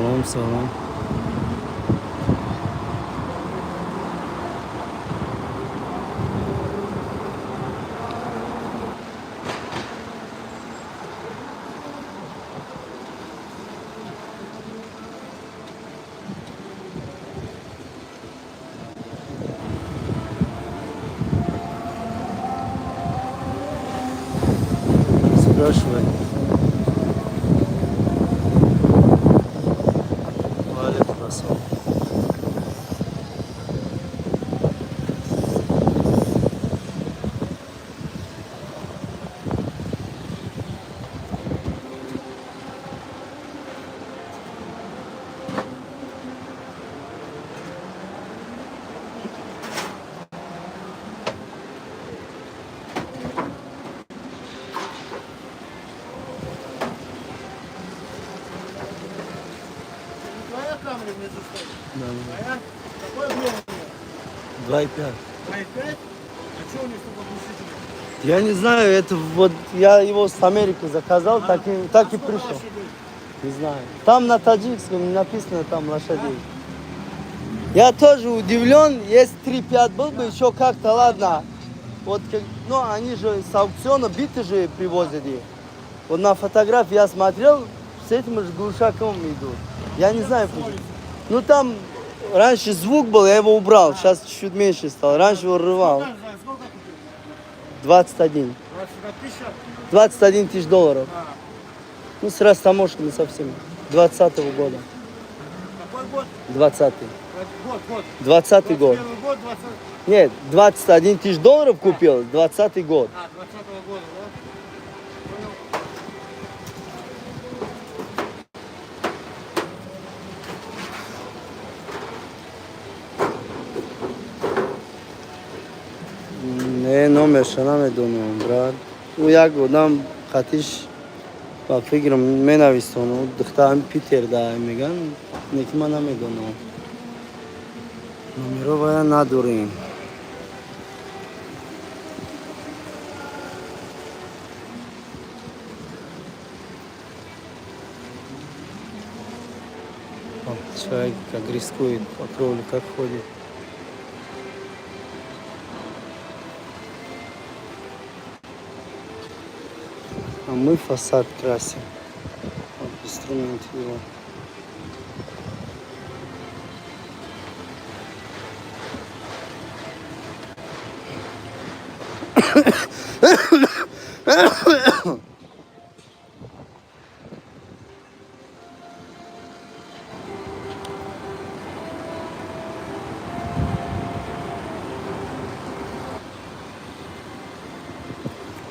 Salom, salom. Спрашивай. Валик посол. Твоя камера внизу стоит? Да. Твоя? Какой объем у нее? 2,5. 2,5? А что у нее столько глушителей? Я не знаю, это вот я его с Америки заказал, так и Сколько пришел. лошадей? Не знаю. Там на таджикском написано там лошадей. Я тоже удивлен, есть 3-5 был бы еще как-то, ладно. Вот, ну, они же с аукциона биты же привозят их. Вот на фотографии я смотрел, с этим же глушаком идут. Я не знаю, почему. Ну, там раньше звук был, я его убрал, сейчас чуть-чуть меньше стал. Раньше его рвал. Сколько купил? 21. 21 тысяча? 21 тысяч долларов. А. Ну, с растаможками совсем. 20-го года. Какой год? 20-й. Год. 20-й год. 21 год, 20... Нет, 21 тысяч долларов купил, 20-й год. 20-го года, да? Не, номер шана медонам, брат. У як одам хатиш ба фикрам менавистон, духтам Питер да меган, неки ман намедонам. Номеро я надорим. Человек как рискует по кровле, как ходит. А мы фасад красим. Вот инструмент его.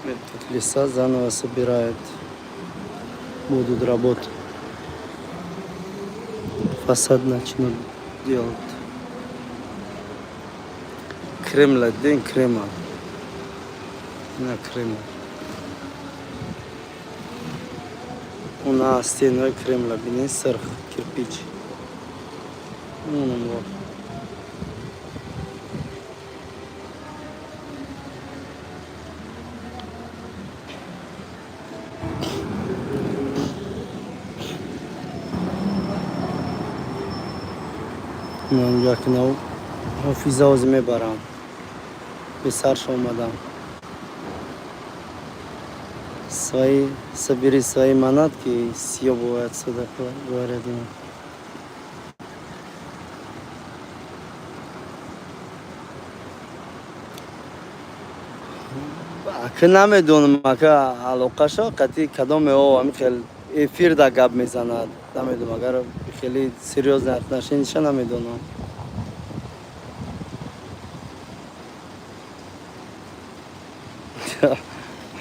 Тут леса заново собирают. Будут работать. Фасад начнут делать. Кремля, день крема. На Крыме. У нас стеной Кремля, бинин сырх, кирпич. Ну, вот. من یکنو حافظه از میبرم به سرش آمدم سوی سبیری سوی منات که سیا باید صدقه واردیم که نمیدونم که علاقه‌شا قطعی کدام او همین خیلی افیر دا گپ میزند نمیدونم اگر خیلی سریوز نشینش نمیدونم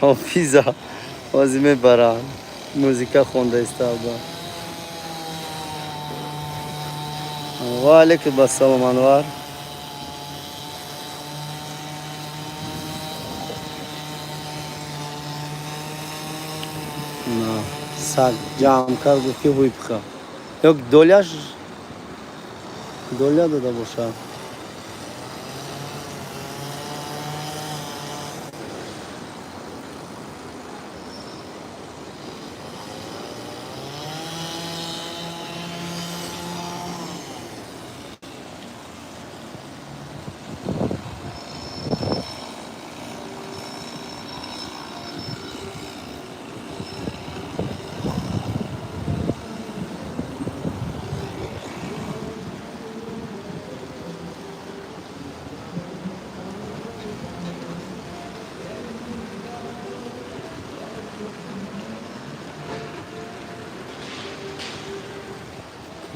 حافظه بازی میبرن موزیکا خونده استعدا و علیکم السلام انوار نه سگ جمع کرد گفت که هوی بخوا یک دولیا داده باشه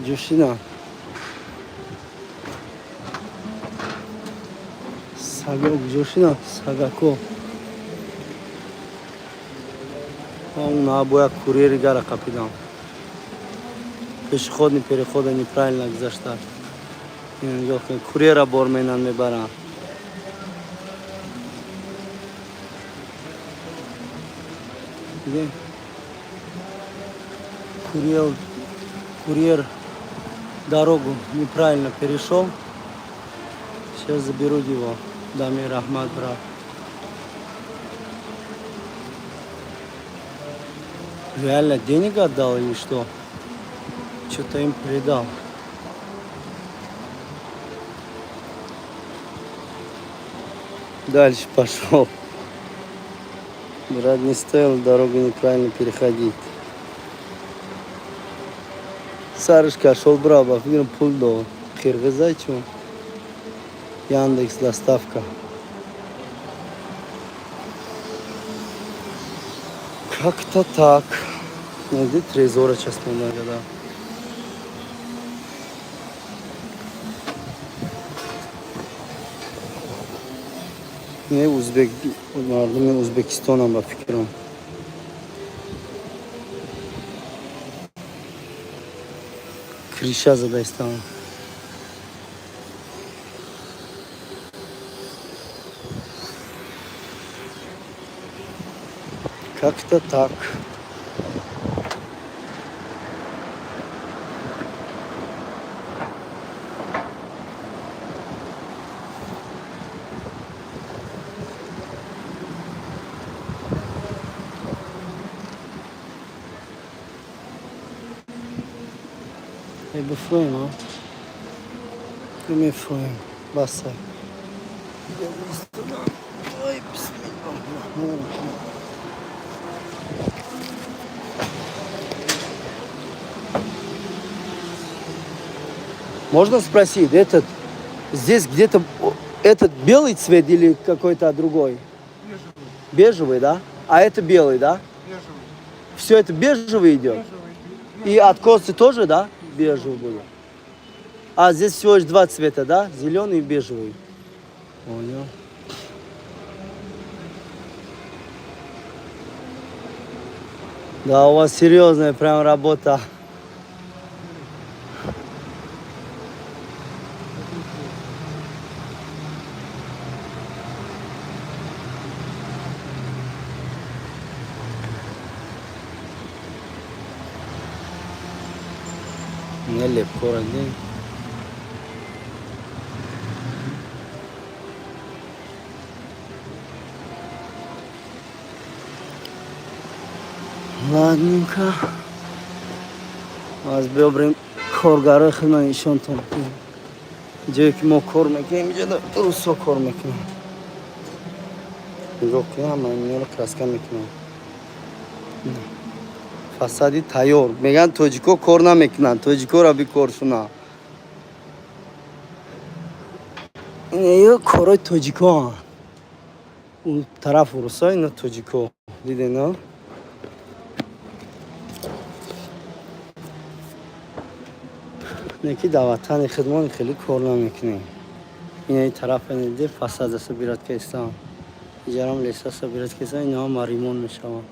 Джушина. Сагок Джушина, Сагако. Он обоя курьер гара капитан. Пешеходный переход неправильно заштат. Курьера бормена мебара. Где? Курьер дорогу неправильно перешел. Сейчас заберу его. Дамир Ахмад, брат. Реально денег отдал или что? Что-то им передал. Дальше пошел. Брат, не стоило дорогу неправильно переходить. Сарышка шел браба, фильм пульдо. Киргизачу. Яндекс доставка. Как-то так. Где трезора сейчас много, да. Ne Uzbek vardı mı Uzbekistan'a bak fikrim. Krişa Zadayistan. Как-то так. Befreien, ha? Komm hier freuen. Wasser. Ой, bismillah. Можно спросить, этот здесь где-то этот белый цвет или какой-то другой? Бежевый. Бежевый, да? А это белый, да? Бежевый. Все это бежевый идет? Бежевый. И откосы тоже, да? Бежевый будет. А здесь всего лишь два цвета, да? Зеленый и бежевый. Понял. Да, у вас серьезная прям работа. Не легко, родной. Ладненько. Az böbrem korgarı xına işon tom. Jek mo kormek emje da ruso kormek. Yok ya men meni kraska mekinam. Fasadi tayyor. Megan tojiko kor namekinan. Tojiko ra bikorshuna. Yo koroy tojiko. Un taraf rusay na tojiko. Didin ha? نکی دعوتان خدمات خیلی کار نمیکنیم. این ای طرف نیده فساد است بیرات که استان. جرام لیساس بیرات که استان اینا ماریمون میشوام.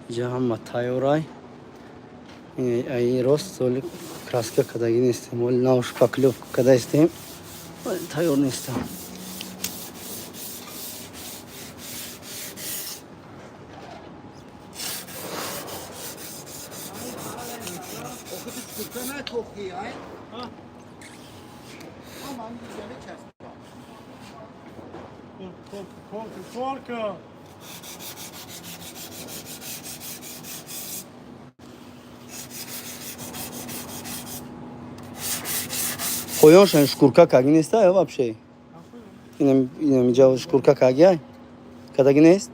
جرام متایورای. این ای راست سولی کراسکه کدایی نیستیم. ولی ناوش پکلوف کدایی استیم. ولی تایور نیستم. Korka. Koyuyorsan şkurka kagin ist ya вообще. İnem cevap şkurka kagya. Kadagin ist?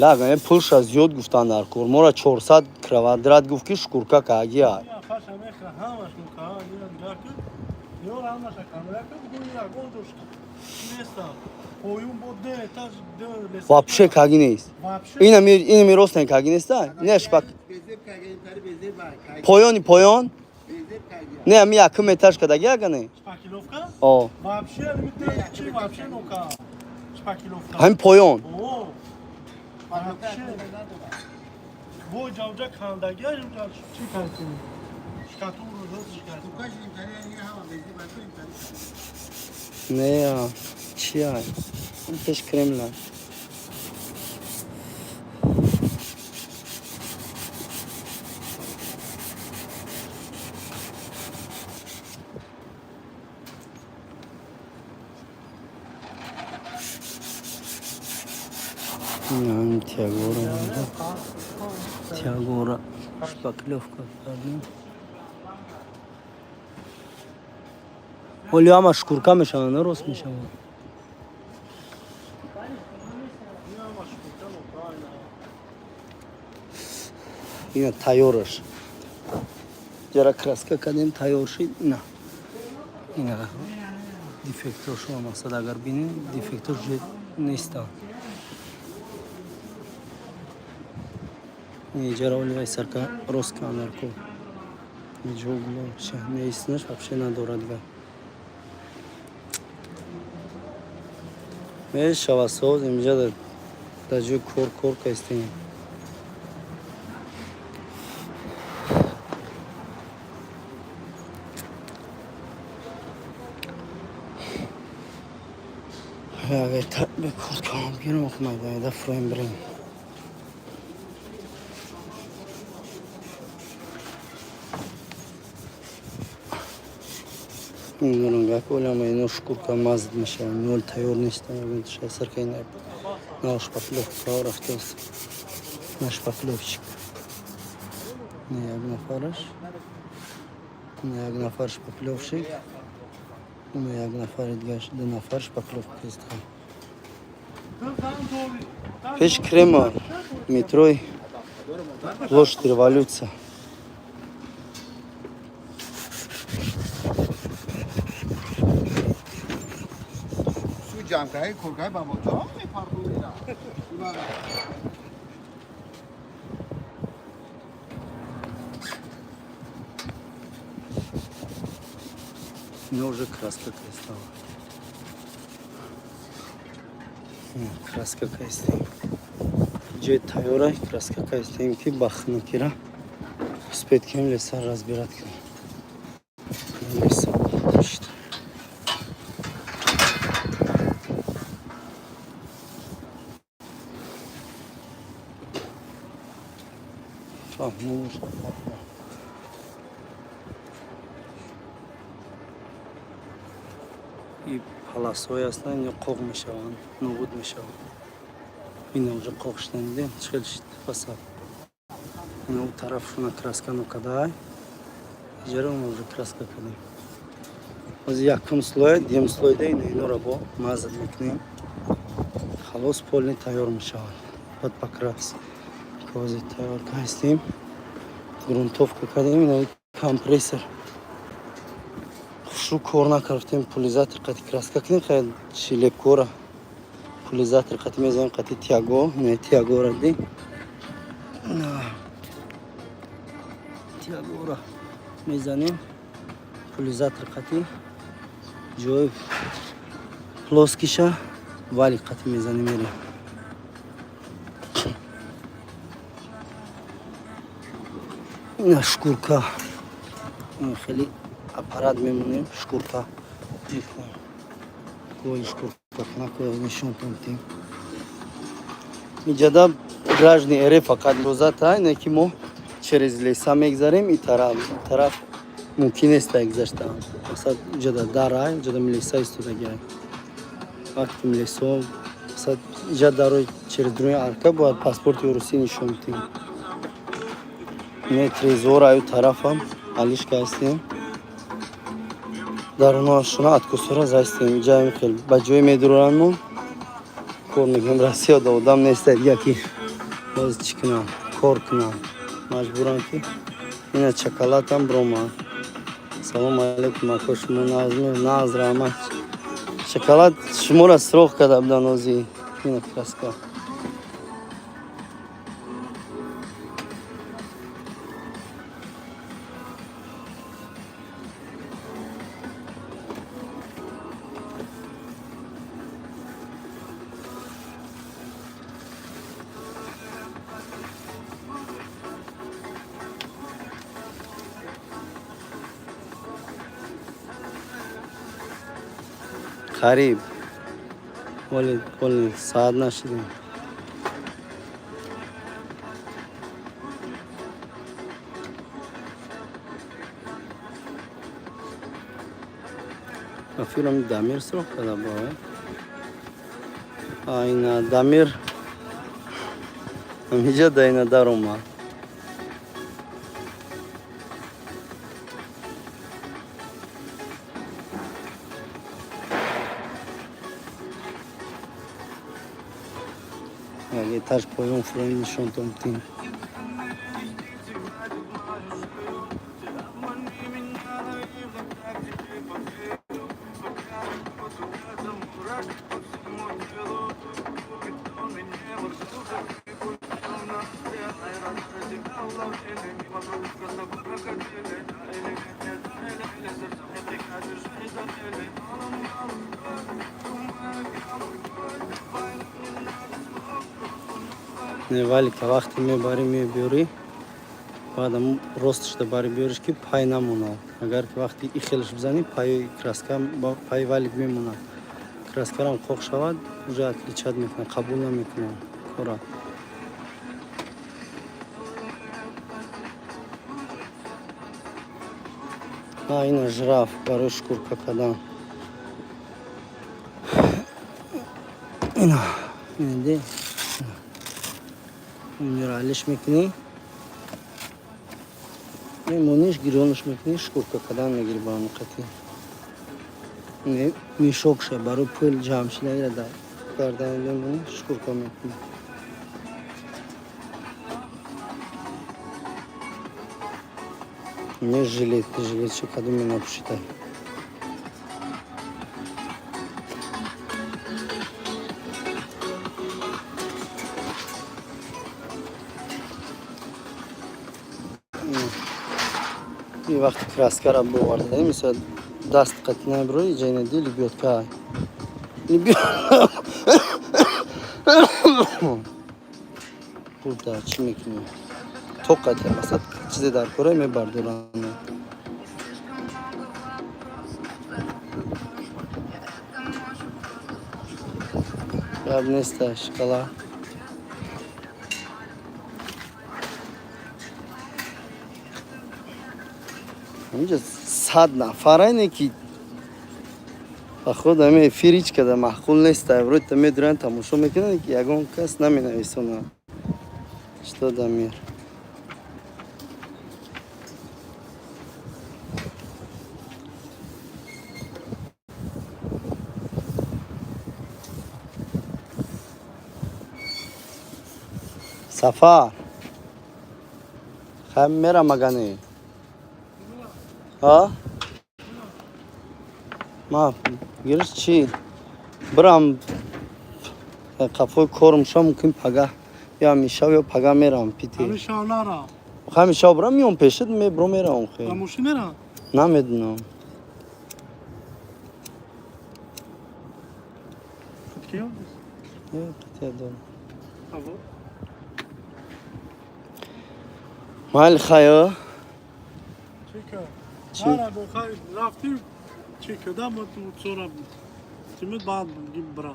لا من پولش زیاد گفتن در کور ما را 400 کروادرات گفت که شکورکا کاگی ای Yok alma şaka. Bırakın bugün ya. Goldur. Neyse. Oyun bu de etaj de. Вообще как не есть. Вообще. И на родственник как не ста. Не шпак. Poyon. Ne mi yakın etaş kadar gelgani. Шпакиловка? O. Вообще лимитный чи вообще ну-ка. Шпакиловка. Hem poyon. О. Вообще. Во жавжа кандagi жавжа чи картин. Шкатуру роз шкатуру. Ne ya? Çiğay. Peş kremler. Yani Tiagora. Şpaklovka. Oluyor ama şkurka mı şanı, rost mu şanı? Yine tayorur. Jara kraska kadem tayorşi na. Yine defektör şu olmasa da agar beni defektör neyse. Jara oluyor sarka roska narko. Joglo şey neyse вообще надо радга. Ve şavasoz imca da dacı kor kastayım. Ja, vet du, korkam bir okumaydı da frame bring. Bunun gakol ama ino şkurka mazd mişa, nol tayor nişta, ben şey sarkayın ayıp. Na şpaklov kavur aftos, na şpaklovçik. Ne yagna faraş, ne yagna far şpaklovçik, ne yagna far idgaş, de na far şpaklov kızdı. Peş krema, metroy, loş revолюция. Jam cái khổ cái bà một chó mới phạt tôi đấy nào. Но уже краска какая стала. Краска какая стоит. Джей Тайора, краска какая стоит. Ки бахну кира. Успеть кем леса разбирать. Леса. Tamam, ne olur. И паласой астан я қоқ мешаванд, нобуд мешаванд. Ина уже қоқ шиданидем, чхел шид фасад. Ина у тараф шуна краска нокадай. Ҷара уна уже краска кадем. Аз якум слой, дем слойда инора бо мазад мекунем. Халос полни тайёр мешаванд. Бад покрас. Кози тайёр кастем. Грунтовка кадем, ина компрессор. Şu korna karftım pulizatör katı kraska kın kay şilep kora pulizatör katı mezan katı Tiago ne Tiago raddi na Tiago ra mezanim pulizatör katı joy ploskisha vali katı mezanim eri na şkurka khali аппарат мемонем шкурка кой шкурка накой нишон тонтим иҷада граждани эре фақат розата неки мо через леса мегзарем и тараф мумкин нест гзашта масад иҷада дарай иҷада леса истодагиай вақти лесо масад иҷада дарои через дуруни арка бояд паспорти русӣ нишон дитим не трезор аю тарафам алишка ҳастем даруна шуна откусора застем ҷайм хел ба ҷой медуран мо кор мегем Россия да одам нестад яки боз чӣ кунам кор кунам маҷбурам ки ина чоколадам брома Салом алейкум, акош муназми, наз рахмат. Шоколад шумора срох када буда нози. Ина краска. Қариб. Оли саат нашидем. Афирам Дамир срох када бава. Айна Дамир. Амиҷа дайна дарома. Etаж poyon fırın nişan tomtin. Валика вақти мебари мебиёри баъдам росташда бари биёриш ки пай намонад. Агар ки вақти ихелаш бизани паи краска паи валик мемонад. Краскарам қоқ шавад уже отличат мекунад, қабул намекунад кора. Ина жираф барои шкурка кадан. Ина де миралиш мекунӣ, мемониш гиронаш мекунӣ, шкурка кадан мегирӣ ба ҳамақати. Мешокша барои пул ҷамъ шуда ира дар гардани мемонӣ, шкурка мекунӣ. Не жилетши кадом менапӯшида. И вақти краскара боварда мисал даст қатина брои ҷайнади либётка. Курда чӣ мекунӣ? Тоқ қатя масад чизе дар кора мебардоранд. Гап неста шоколад. اینجا 100 نفر اینه که با خود همه فریج کده محقول نیست. امروز تمی دارن تماشا میکنن که یگان کس نمینویسونه. چطور دمیر سفر خیلی میرم مگنه ها ما گرش چی برام قفوی کارم شام ممکن پگاه یا میشاو یا پگاه میرم پیتی همیشه نرا همیشه برام میام پیشت میبرم میرم خیلی خاموشی میرم نمیدونم کیو قطعه دارم آبو مال خیا چیکار نه بخوای رفتیم چیکار دام تو چورا تیمت بعد گیم برا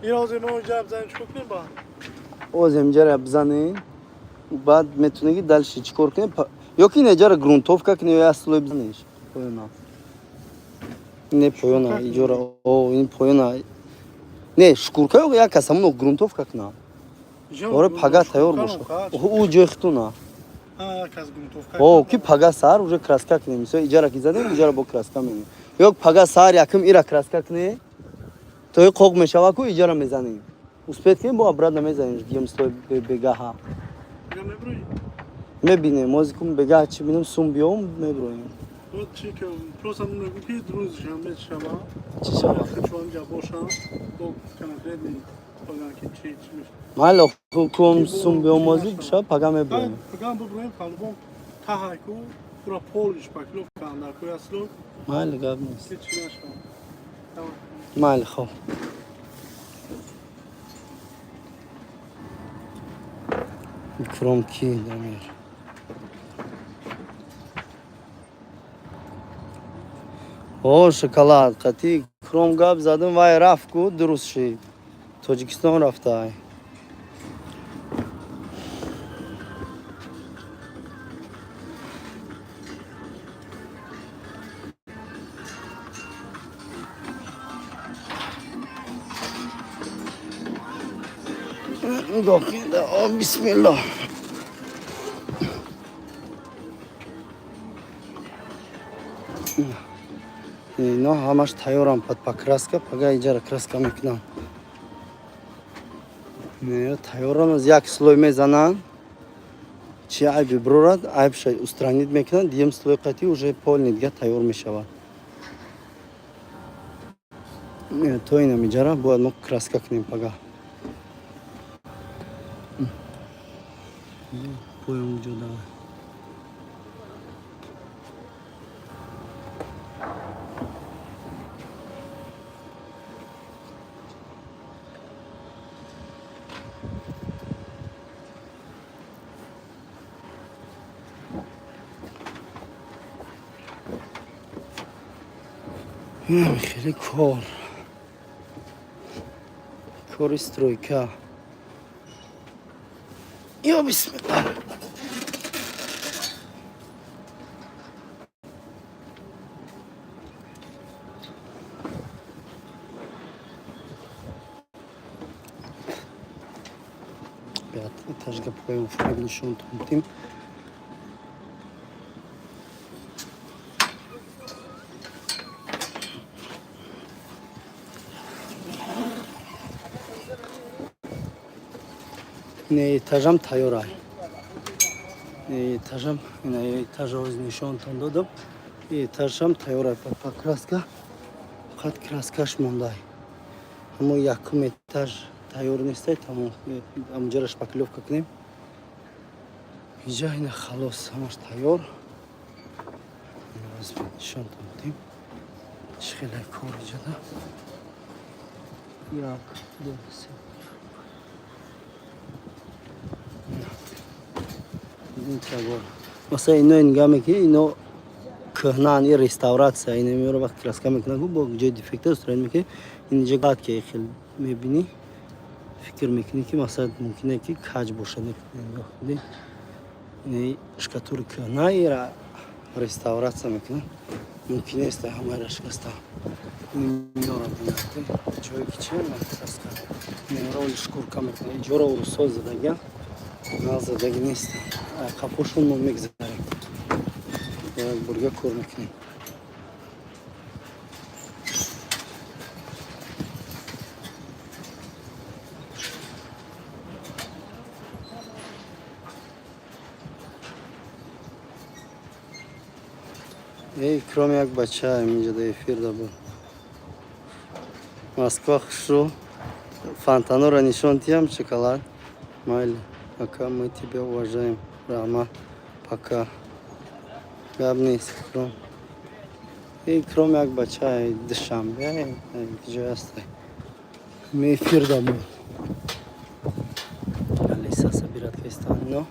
ایراز نو جاب زن چوکنی با او زمجر بزنی و بعد میتونه که دلش چیکار کنه یا که اینجا گرونتوفکا کنه یا اصلا بزنیش پایونا نه پایونا اینجا این پایونا نه شکورکا یا کسامونو گرونتوفکا کنه آره پگاه تیار باشه او جختونا کس گرونتوفکا او کی پگاه سار уже краска کنه مثلا اینجا کی زدن اینجا با краска میمونه یا پگاه سار یکم ایرا краска کنه تو قوق میشوا کو اینجا میزنی успеет کنی با براد نمیزنی گیم استوی بگاه میبروی میبینه موزیکم بگاه چی بینم سوم بیام میبرویم Вот чика, просто много пи друз жамет шама. چی شما؟ Хачуан жа боша. Бо конкретный паган ки чи. مال حکوم سوم به اومازی بشه پگم بریم Паган бубрем палбон тахайку пура полиш пакло канда ку асло. مال گاب نیست Кичи наша. Тамам. مال خوب میکروم کی دمیر او شکلات قطی کروم گاب زدم وای رفت کو درست شد تاجیکستان رفته ای داخل بسم الله اینا همش تیارم پد پا краска پگه ایجا краска میکنم نه تیارم از یک سلوی میزنن چی عیبی برورد عیب شای устранить میکنن دیم سلوی قطی уже полный دیگه تیار میشود نه تو اینا میجاره باید ما краска کنیم پگه پویم جدا خیلی کار استرویکا یا بسم الله بیاد تاجگه پایم فرق نشون تونتیم نه ایتاژم تیارای نه ایتاژم اینا ایتاژ از نشان تون دادم ایتاژم تیارای پا краска فقط краскаш мондай اما یکم ایتاژ تیار نیست تمام همونجا رش پاکلوفکا کنیم اینجا اینا خلاص همش تیار از نشان دادیم خیلی کار اینجا ده یک دو سه این تیار مثلا اینو نگاه میکنی اینو کهنان یه رستوراتسیا اینو میاره وقت краска میکنه با جای دیفکت استراحت میکنه اینجا قد که خیلی میبینی فکر میکنی که مثلا ممکنه که کج باشه نگاه این شکاتور کهنه یا رستوراتسیا میکنه ممکنه است همه را شکسته این میاره بینده جایی که چه краска میاره شکورکا میکنه جورا و رسول زدگی نه زدگی نیست کپوشون ما میگذاریم برگه کار میکنیم ای کرم یک بچه هم اینجا در افیر دابو مسکو خشو фонтану را نشان тем шоколад майли пока мы тебя уважаем Рама пока габ نیست کرم ای کرم یک بچه دشنبه اینجا هست می افیر دابو Алиса собирает фестан, но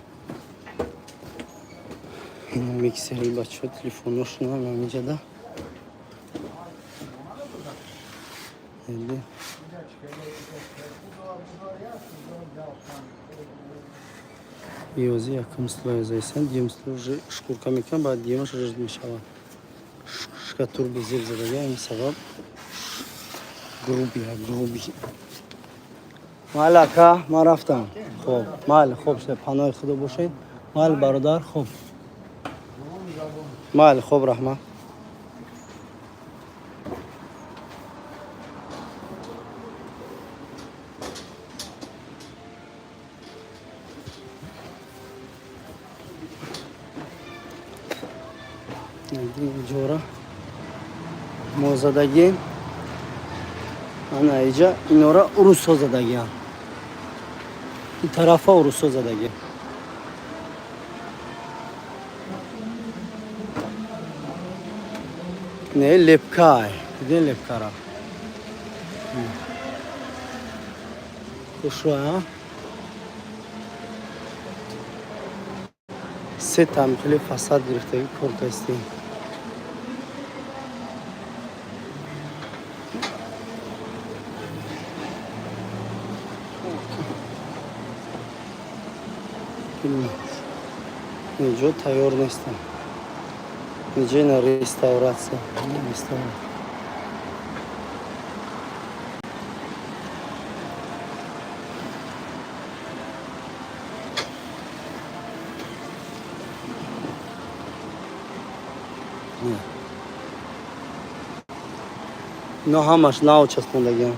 миксер бачо телефон ушна мамиджа да. Эди. Йози якым слой зайсан, дим слой уже шкурка мекан, баъд димаш рӯз мешавад. Шкатур безеб задага ин сабаб груби. Майли ака, ман рафтам. Хоб, майли, хоб, паноҳи худо бошед. Майли бародар, хоб. Майли, хоб, раҳмат. اینجورا ما زدگیم انا اینجا اینا را روسا زدگیم این طرف ها روسا زدگیم نه لپکای دیدین لپکا را خوش رو ها سه تام خیلی فساد گرفته کورتستی اینجا تیار نیستم اینجا نه ریستوراسیون نیستم نه همش ناو چسبوندگیم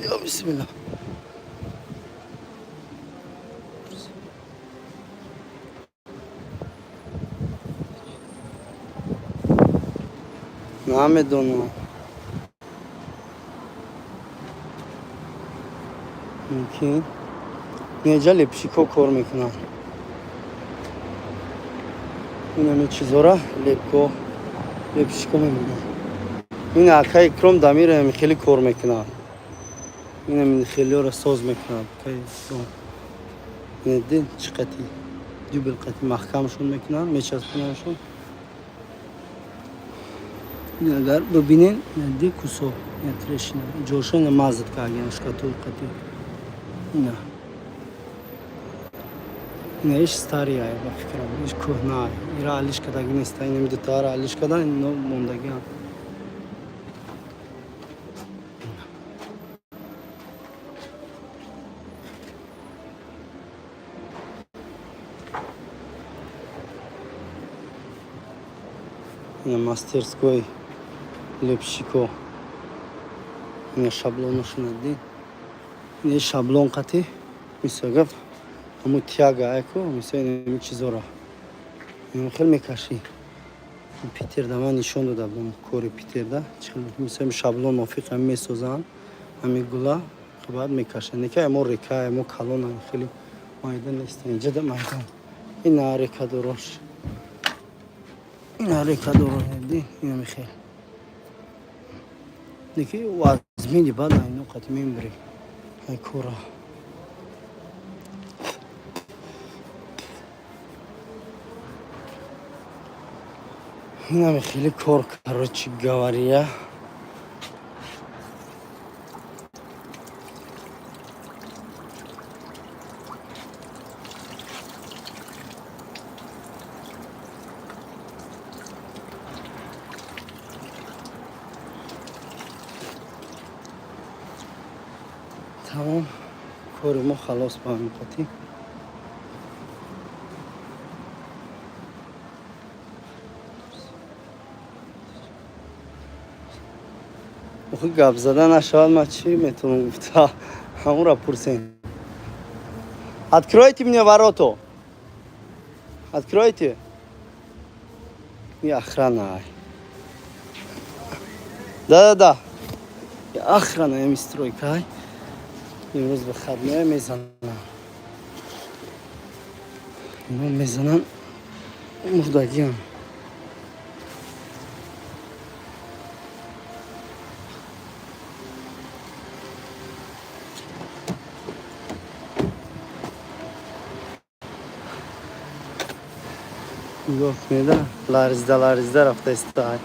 یا بسم الله نمیدونم ممکن اینجا لپشیکو کار میکنن این همه چیزا را لپشیکو میمونن این اکای کرم دامیر هم خیلی کار میکنن این هم خیلی را ساز میکنن این دین چقدی دوبل قطعی محکمشون میکنن میچسبوننشون این اگر ببینین دی کوسو ترشینا جوشون مازد کاگن شکاتو قطعی نه ایش ستاری آیا با فکرم ایش کهنه آیا ایرا علیش کداگی نیست این میده تارا علیش کدا این نو موندگی هم این ماسترسکوی لپشیکو این شابلونشون دی این شابلون قطعی میساگف همون تیاگا ایکو میسا این چیزا را این خیلی میکشی پیتر دا من نشون داده بودم کوری پیتر دا مثلا شابلون موفق هم میسازن همین گلا بعد میکشن نکه امو ریکا امو کالون هم خیلی مایده نیست اینجا دا مایده این ریکا دروش این ریکا دروش دی این هم خیلی نکه وازمینی بعد اینو قطعی میبری های کورا این هم خیلی کار کاروچی گواریه تمام کار ما خلاص با همین قطعی اخی گپ زدن نشود ما چی میتونم گفت همون را پرسین Откройте мне вороту. Откройте. И охрана. Да. И охрана я стройка. امروز به خدمه میزنن اینا میزنن مردگی هم گفت میده لرزده رفته استای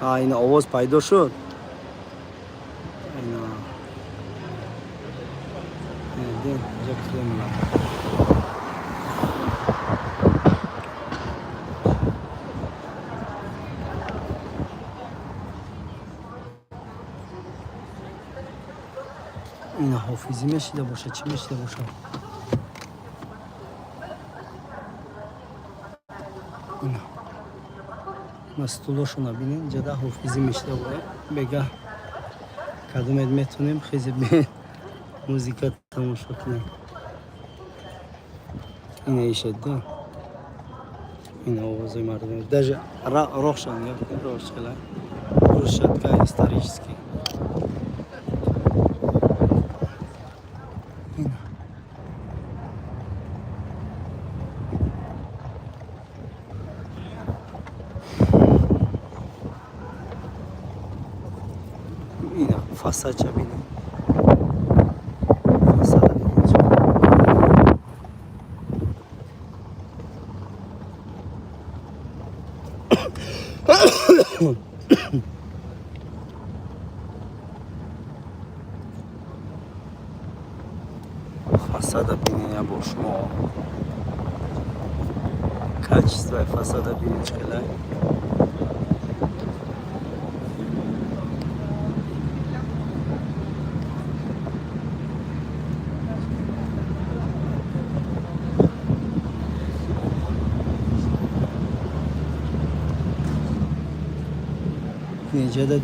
این آواز پیدا شد. اینا دین جکتیم. اینا حافظی میشیده باشه چی میشیده باشه. اینا مستولاشون ببینید اینجا ده حافظی میشیده باشه. بگه کدوم میتونیم خیلی به موزیکا تماشا کنیم. این ایشه دین این آوازه مردم даже روشن یا روشن брусчатка исторический. اینا فاسد چه بینیم فاسد فاسد بینیم یا با شما качество фасада бинем чкалай. Necede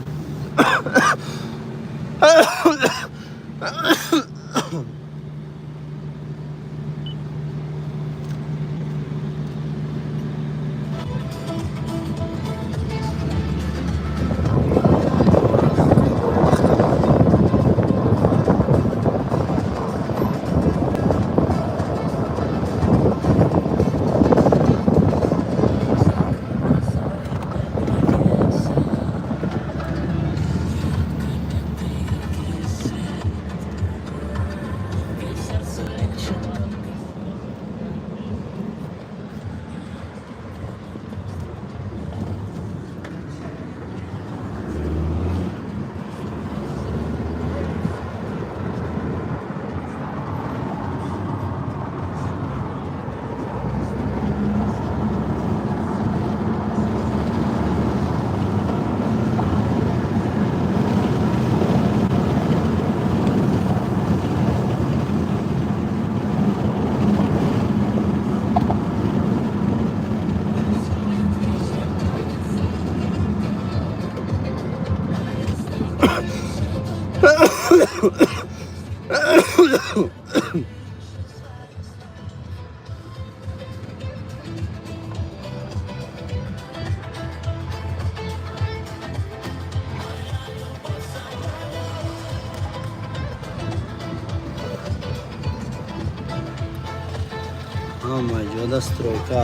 Мама, joda stroika.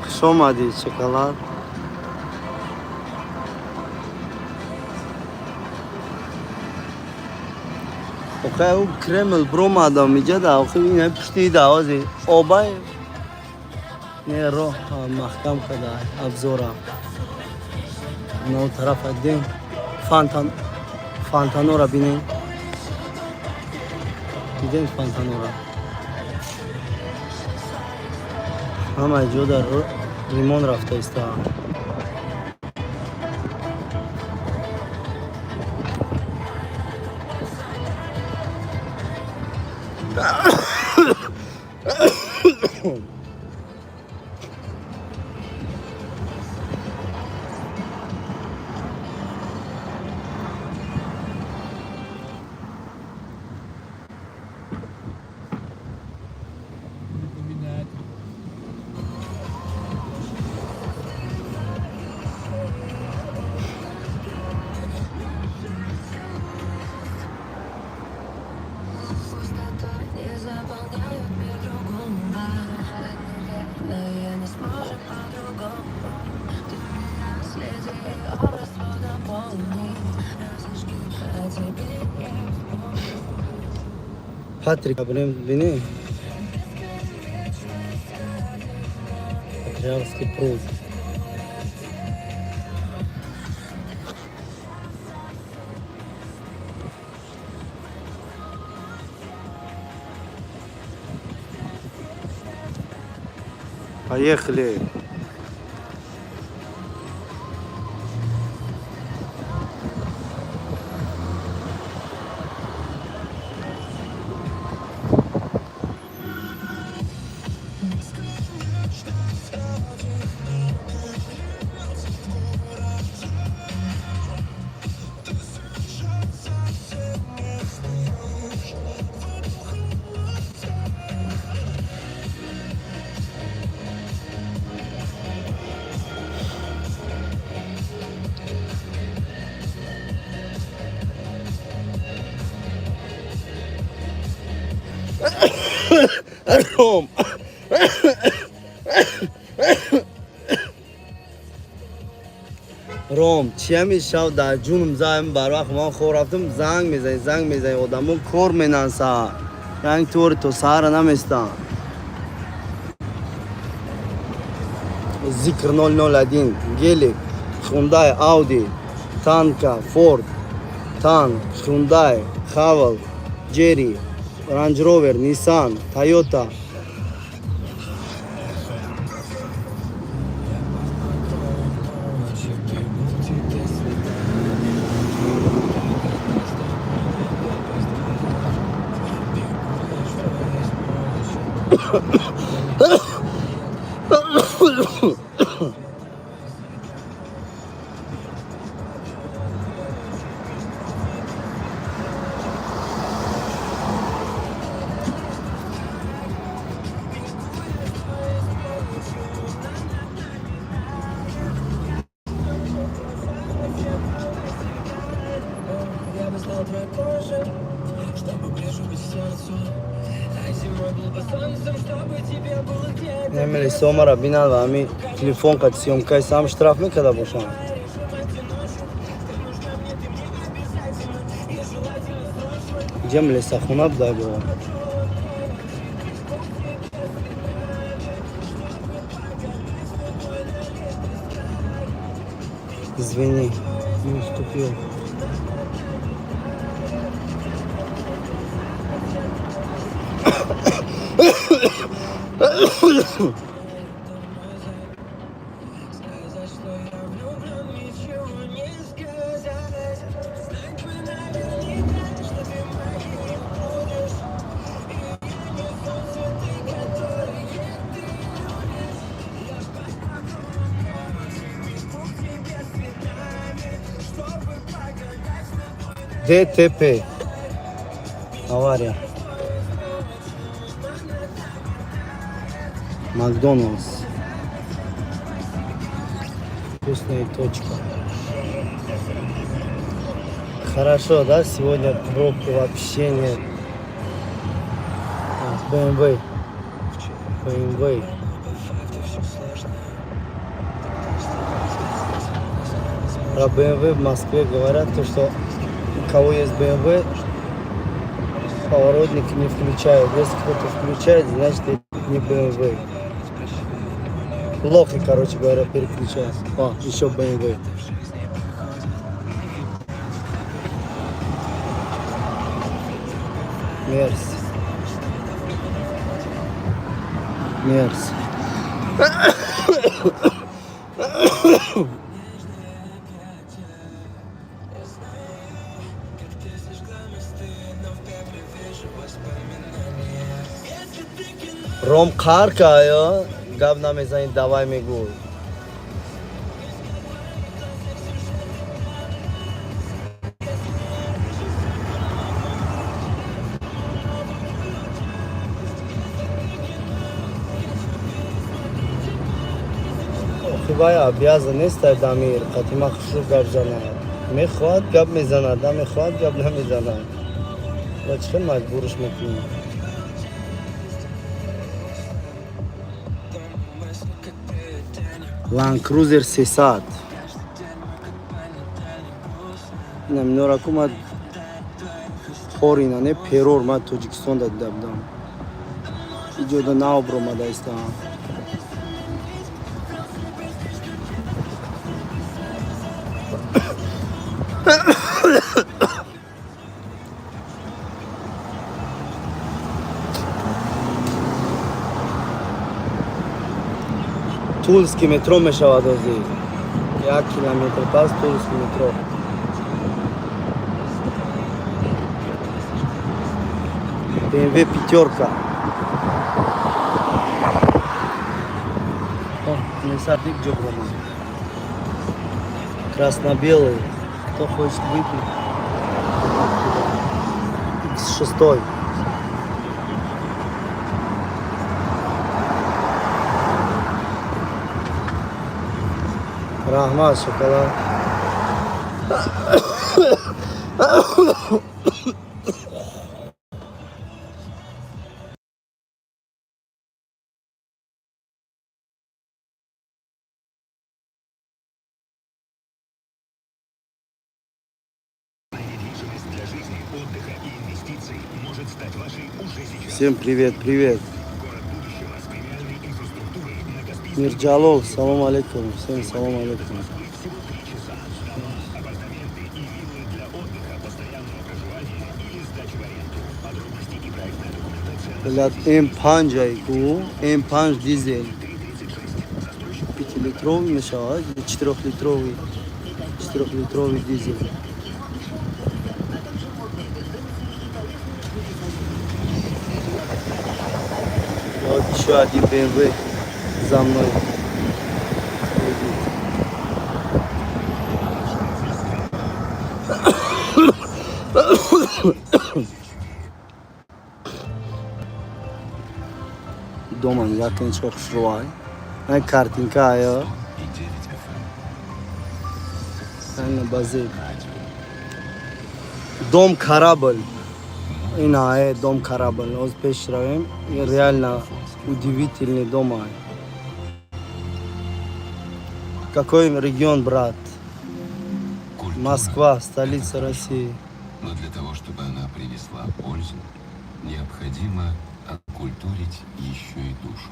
خوش آمدید شکلات. اوکی او کرمل بروم آدم میجد اوکی این پشتی دعوازی آبای نه رو محکم کده ابزورا نو طرف دین فانتانورا بینین دیدین فانتانورا همه جو در ریمون رفته است. Patrick Abraham vine. Патриарский пруд. Поехали. Ром. Ром, чиами шав дар ҷунум заим бар вақт ман хоб рафтам занг мезани одамон кор менан саҳар. Як тори то саҳара наместан. Зикр 001, Гелик, Hyundai, Audi, Tanka, Ford, Tank, Hyundai, Haval, Jerry, Range Rover, Nissan, Toyota. Немели сомара бинал ва ами телефонка съемкаи сам штраф мекарда бошам. Ҷам лесахона будай бо. Извини, не уступил. ДТП. Авария. Макдональдс. Вкусная точка. Хорошо, да? Сегодня пробки вообще нет. BMW. BMW. Про BMW в Москве говорят, то, что у кого есть BMW, поворотник не включают. Если кто-то включает, значит это не BMW. Лохи, короче говоря, переключают. О, еще BMW. Мерс. Мерс. Ром қарка ё гап намезани давай мегӯй. Хибая обязан нест Дамир қатима хушрӯ гап занад. Мехоҳад гап мезанад, намехоҳад гап намезанад. Ва чӣ хел маҷбурш мекунӣ? Land Cruiser 300. Наминора кумад Порина, не перор, ма Тоҷикистон да дида будам. Иҷода нав бромада истам. Тулский метро мешавад ҳозир. 1 километр пас Тулский метро. BMW пятерка. О, несадник джоброма. Красно-белый. Кто хочет выпить? X6. Рахмат, шоколад. Всем привет, привет. Мирджалол, салам алейкум. Всем салам алейкум. Блядь, М5 айгу, М5 дизель. 5-литровый мешал, 4-литровый дизель. Вот еще один BMW за мной. Дома якин çok şurvay. Ay kartinka aya. Sen bazı. Дом корабль. Иная дом корабль. Оз пешравим. Реально удивительный дом. Какой регион, брат? Москва, столица России. Но для того, чтобы она принесла пользу, необходимо окультурить еще и душу.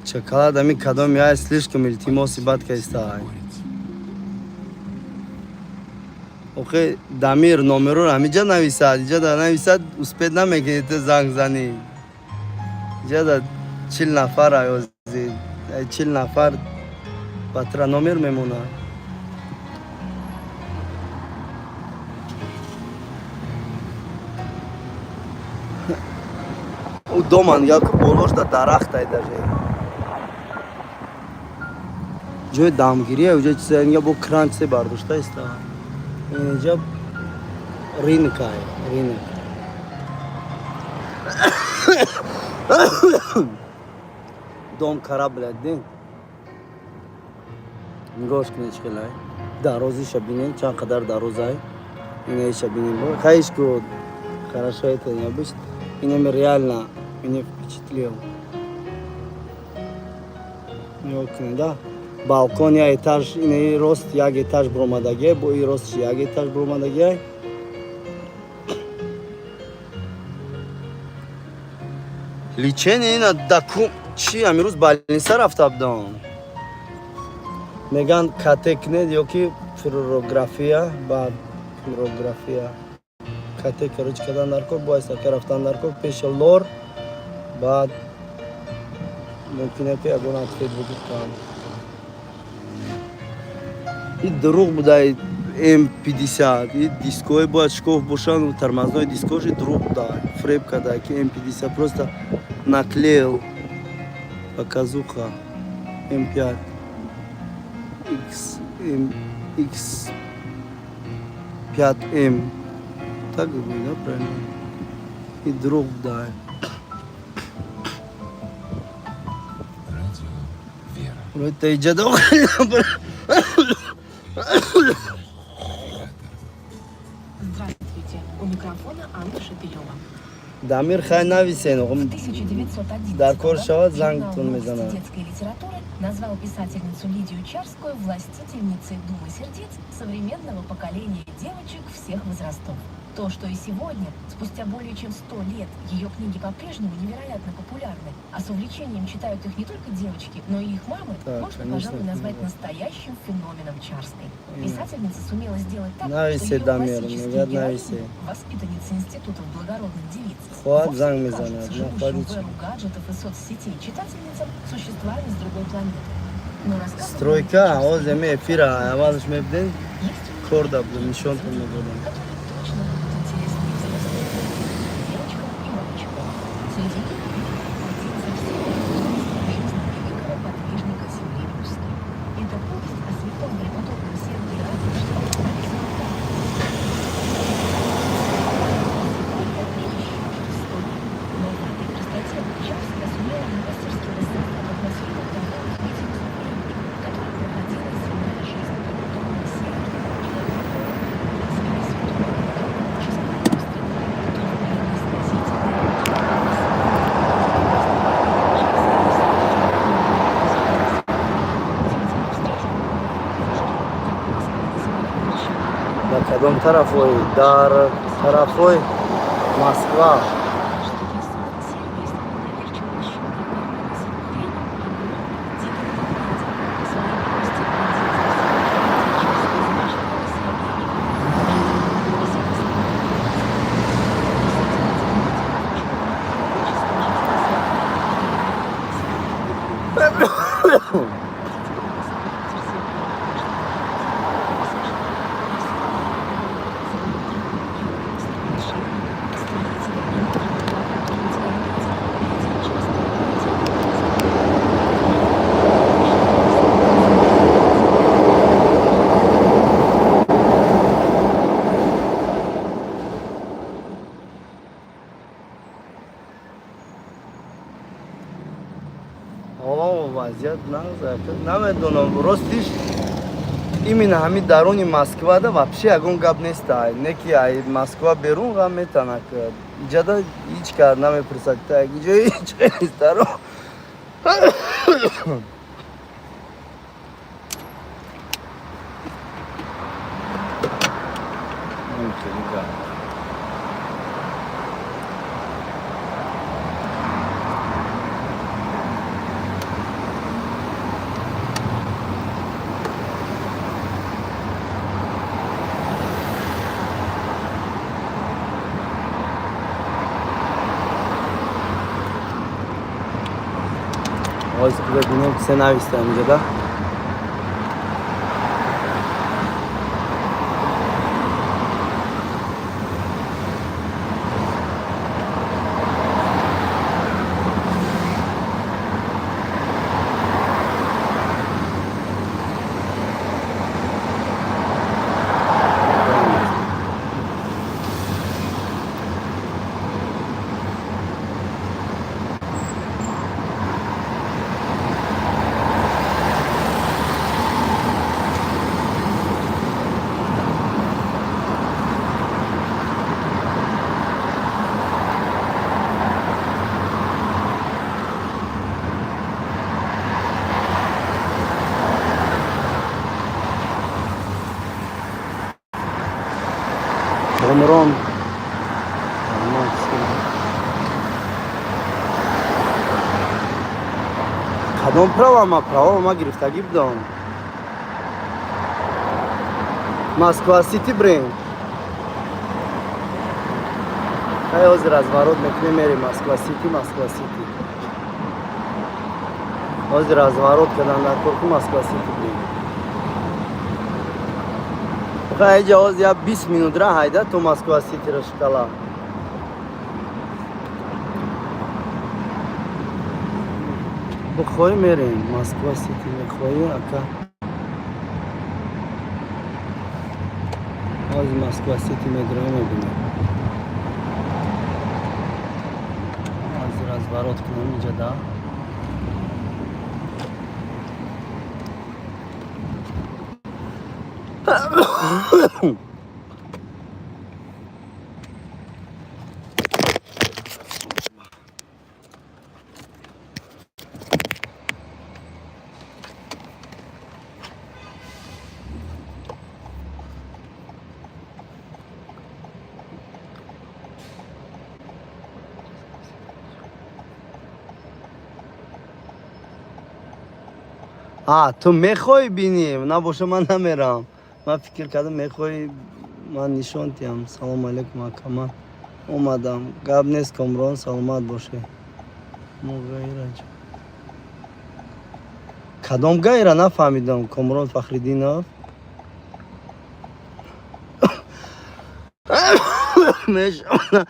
Шоколадами кадом я слишком ильтимоси батка истай. Окей, Дамир номеру амиджа нависад, иджада нависад успед намегете занг зани. Иджада 40 нафар аёзи, 40 нафар патра номер мемона. У доман як болош да дарахтай даже. Ҷои дамгирия уҷа чиза инга бо кранч се бардошта иста. Инҷа рынка, рынок. Дом корабль дин. Нигоҳш кунед чиқилай. Дарозиша бинем, чанд қадар дарозай. Инаиша бинем. Хаиш ку хорошо это необычно. Меня реально меня впечатлил. Да? Балкон я этаж, и рост як этаж бромадаге, бо и рост як этаж бромадаге. Лечение на дакум чи амирус больница рафта будам. Меган катекнед ёки флюорография, бад флюорография. Кате короче когда наркот боится, когда рафтан наркот пешил лор, бад мумкин е ки агон атфед вуджуд кам. И друг будай М50, и диской бояд шков бошан, тормозной диской друг будай, фреб кадай, ки М50 просто наклеил показуха М5 X5M. Так будет, да, правильно? И друг дай. Радио Вера. Это и джадок. Здравствуйте. У микрофона Анна Шапилева. Дамир Хайнависен. В 1911 Даркор году Шават журнал Зангтун «Новости Мезана. детской литературы» назвал писательницу Лидию Чарскую властительницей Думы сердец современного поколения девочек всех возрастов. То, что и сегодня, спустя более чем 100 лет, ее книги по-прежнему невероятно популярны, а с увлечением читают их не только девочки, но и их мамы, Так, можно, конечно, пожалуй, назвать книга. настоящим феноменом Чарской. Писательница сумела сделать так, Нависе, что ее Дамир, классические наверное, героини, нависе. воспитанницы институтов благородных девиц, Хват вовсе занг не мизанад, кажутся ну, живущим в хватит. эру гаджетов и соцсетей читательницам существами с другой планеты. Но рассказы Стройка, Чарской о земе эфира, авалш мебден, есть корда был, нишон там не было. которые точно будут интересны и взрослым, девочкам и мальчикам. Среди них один за всеми жизни великого подвижника земли русской. Это повесть о святом преподобном Сергии Радонежском. Но в этой простоте Чарская сумела мастерски рассказать атмосферу торговых митингов времени, которая проходила земная жизнь преподобного Сергия. На кадом тарафой, дар тарафой, Москва. О, вазiyat намедонам ростиш именно ҳамин даруни Москвада вообще ягон гап нест. Не ки ай Москва берун гап метанак. Иҷада ҳеҷ кар намепурсад. Так иҷо ҳеҷ нест дарун. Ой, куда бинем се нависта инҷода. Умрон. Кадом права ма гирифтагӣ будам. Москва Сити бренд. Хай ҳозир разворот мекунем мерим Москва Сити. Ҳозир разворот кардан дар корку Москва Сити бренд. Хай ҷа ҳозир я 20 минутра ҳайда то Москва Ситиро шикала. Бухои мерем Москва Сити мехои ака. Ҳозир Москва Сити медрои мебинем. Ҳозир разворот кунем инҷада. تو میخوای بینی نباشه من نمیرم. من فکر کردم میخوای من نشان تیم. سلام علیکم اکما اومدم گپ نیست کامران سلامت باشه. مغیرج کدام گایره نفهمیدم کامران فخرالدینов میشوند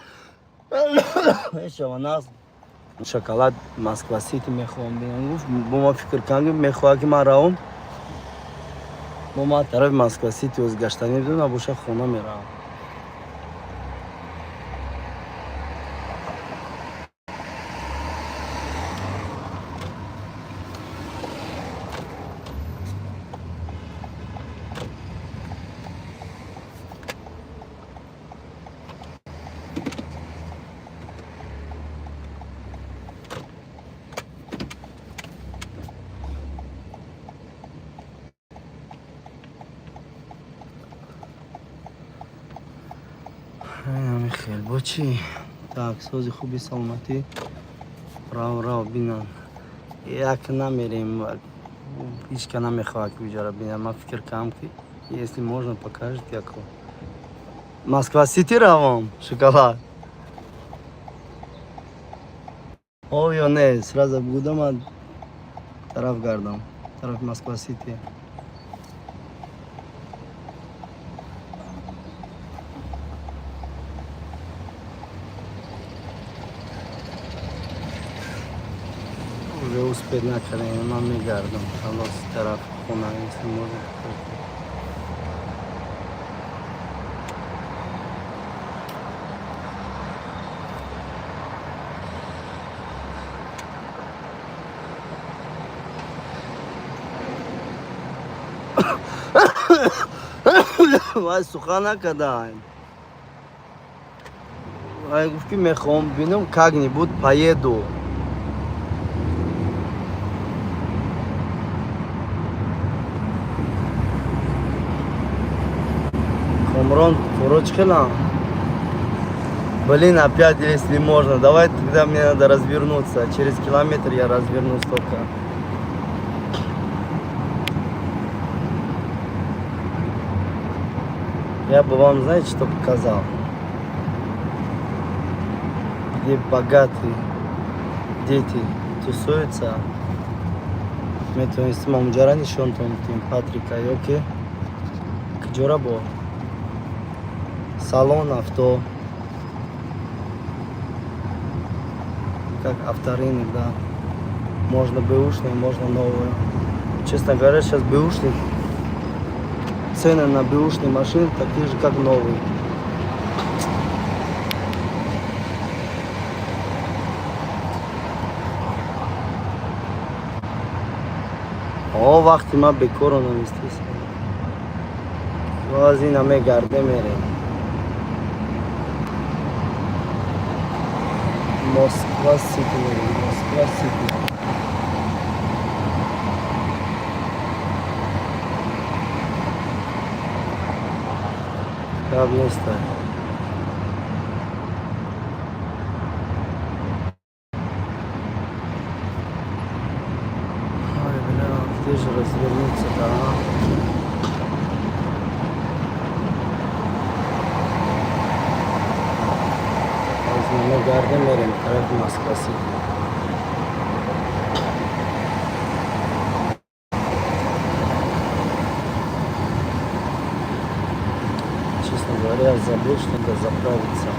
شکلات مسکو سیتی میخوام بینم گفت با ما فکر کردم میخواد که من راوم با ما طرف مسکو سیتی از گشتنی بدون نباشه خونه میرم. خیلی با چی؟ так سوزی خوبی سلامتی راو بینم یک نمیریم هیچ که نمیخواد که بیجاره بینم. من فکر کنم که если можно покажет яко Москва Сити равам шоколад о я не сразу будем طرف گردم طرف Москва Сити. уже успеть наконец мы мигардом خلاص طرف خونه если можно. وای سخن نکردم. وای گفت که میخوام ببینم как-нибудь поеду. Камрон, короче, блин, опять, если можно, давай тогда мне надо развернуться. Через километр я развернусь только. Я бы вам, знаете, что показал? Где богатые дети тусуются. Мы то есть мамджара нишон там Патрика, окей? Кджорабо. Салон авто. Как авторынок, да. Можно бэушные, можно новые. Честно говоря, сейчас бэушные цены на бэушные машины такие же, как новые. О, вақти ма бекоро намистис. Баъзи намегарде мерем. Москва Сити мерем. Москва Сити. Как место? Где же развернуться, да? Возьмем гардем мерим, тариф Москва Сити. Честно говоря, забыл, что надо заправиться.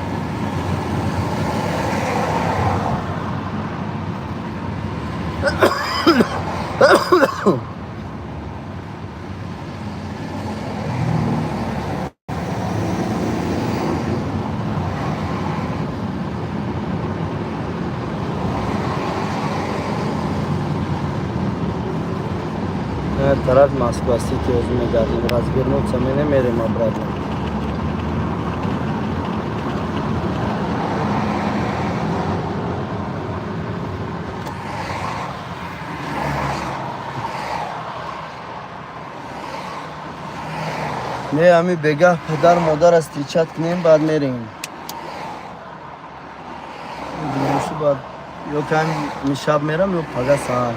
Тариф Москва Сити возьмем гардем, развернуться мы не мерим обратно. نه همی بگه پدر مادر از تیچت کنیم بعد میریم. دیگه بعد یا که همی شب میرم یا پگه ساعت.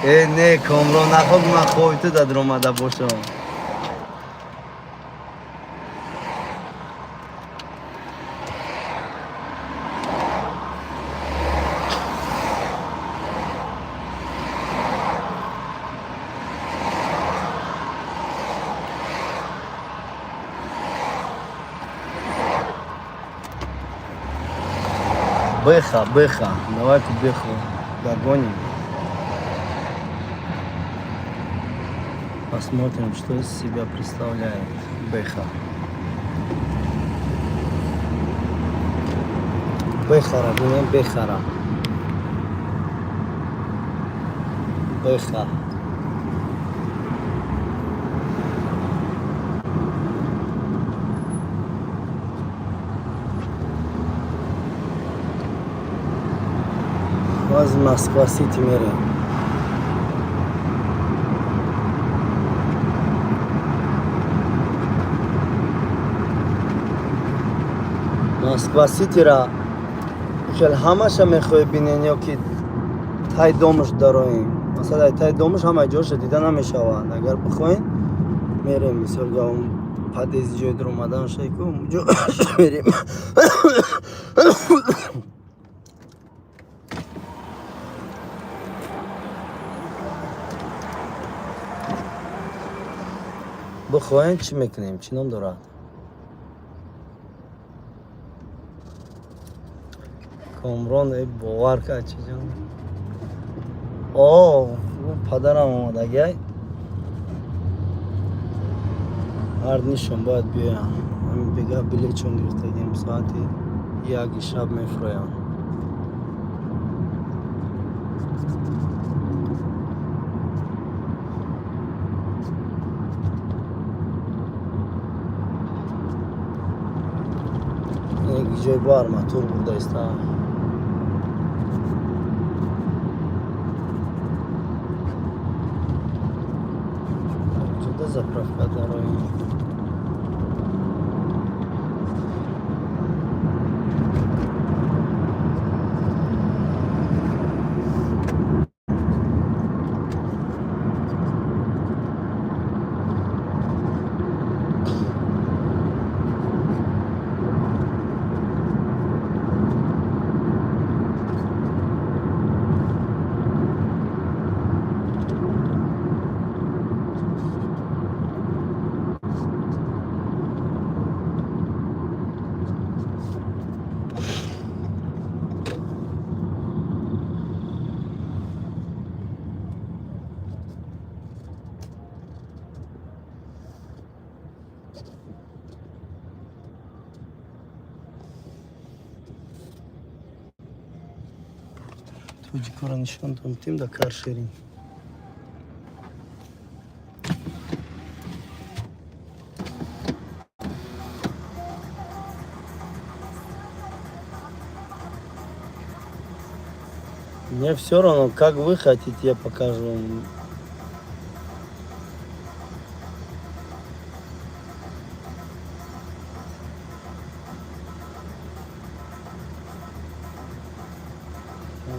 نه کامران نخواد من خوبی تو در آمده باشم Бэха, давай-ка Бэху догоним. Посмотрим, что из себя представляет Бэха. Бэхара, блин, Бэхара. Бэха. باز مسکو سیتی میره مسکو سیتی را خیلی همش میخوای بینین یا که تای دومش داریم مثلا تای دومش همه جاش دیده نمیشوند اگر بخواین میریم مثال اون پدیز جای در اومدن شیکو اونجا میریم بخواین چی میکنیم چی نام دارد کامران ای باور که چی جان اوه پدرم آمده گی هر نیشون باید بیایم همین بگه بلی چون گرفته گیم ساعتی یک شب میفرویم یک جای بار موتور برده است جدا заправка дороги توجی کارا نشان دادیم در کار شیرین Мне все равно, как вы хотите, я покажу вам.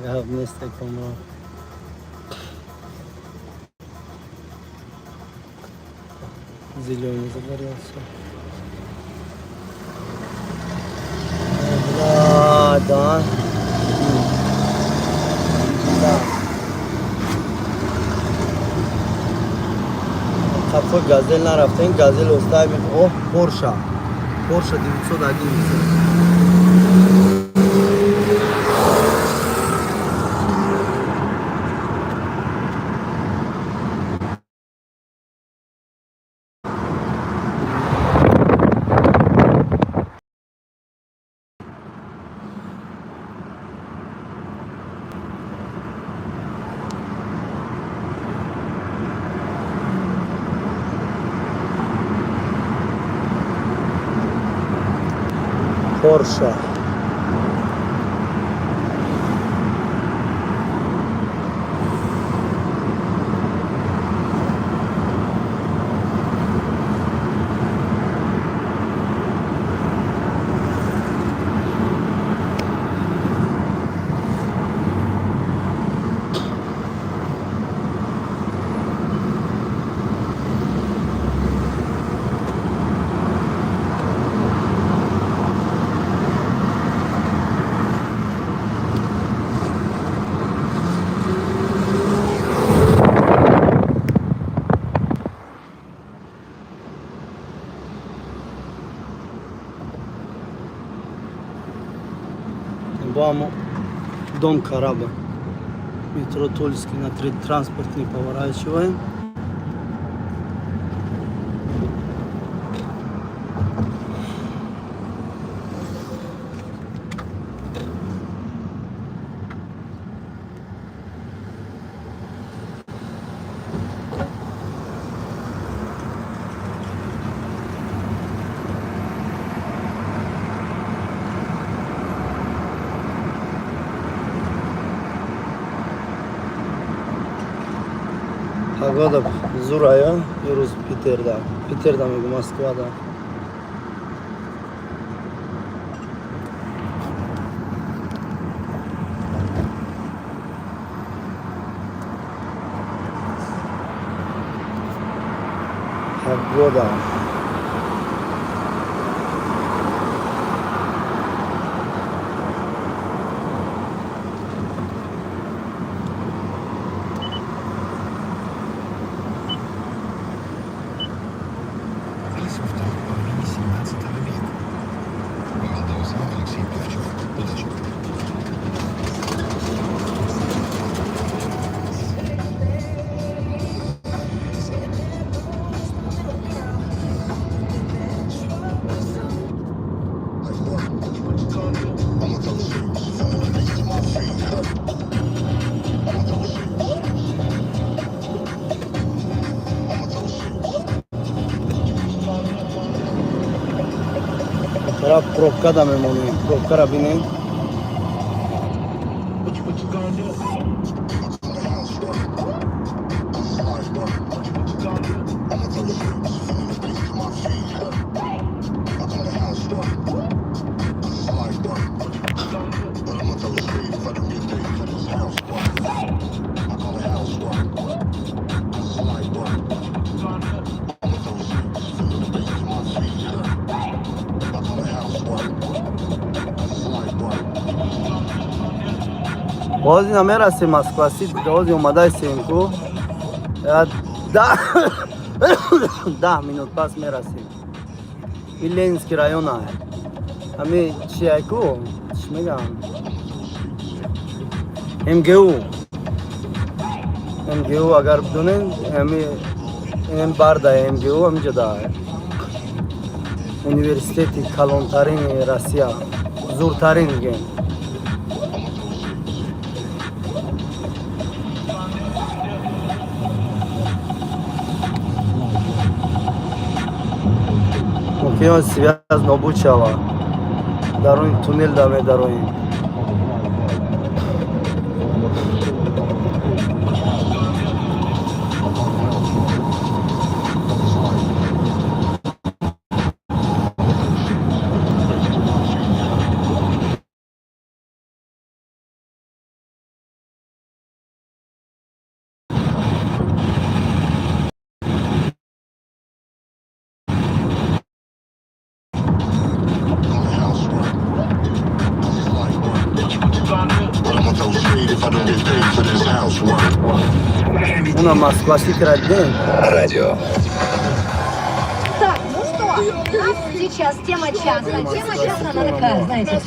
Ага, вместе комрон. Зеленый загорелся. Да. خب گازل نرفته این گازل استای می اوه پورشه 200 اگه میشه Porsche. Вамо дом Караба. Метро Тульский на транспортный поворачиваем. Погода зурая, вирус Питерда. Питерда мегу Москвада. Погода. Родился во второй половине 17 века. Молодого зовут Алексей Певчук. Удачи. Taraf provka memnunum. Provka rabinin. Ozi na merasi Moskva sit, ozi umadaj senku. Ja, da, 10 minut pas merasi. Ilenski rayona hai. Hami Chiayku, Shmegan. MGU agar dunen, hami barda MGU ham juda hai. Universiteti kalontarin Rusya, zurtarin gen. Макино связно обучала. Даруем туннель даме даруем. Una Москва сити родной. Радио. Так, ну что, у нас сейчас тема часа. Тема часа, она такая, знаете,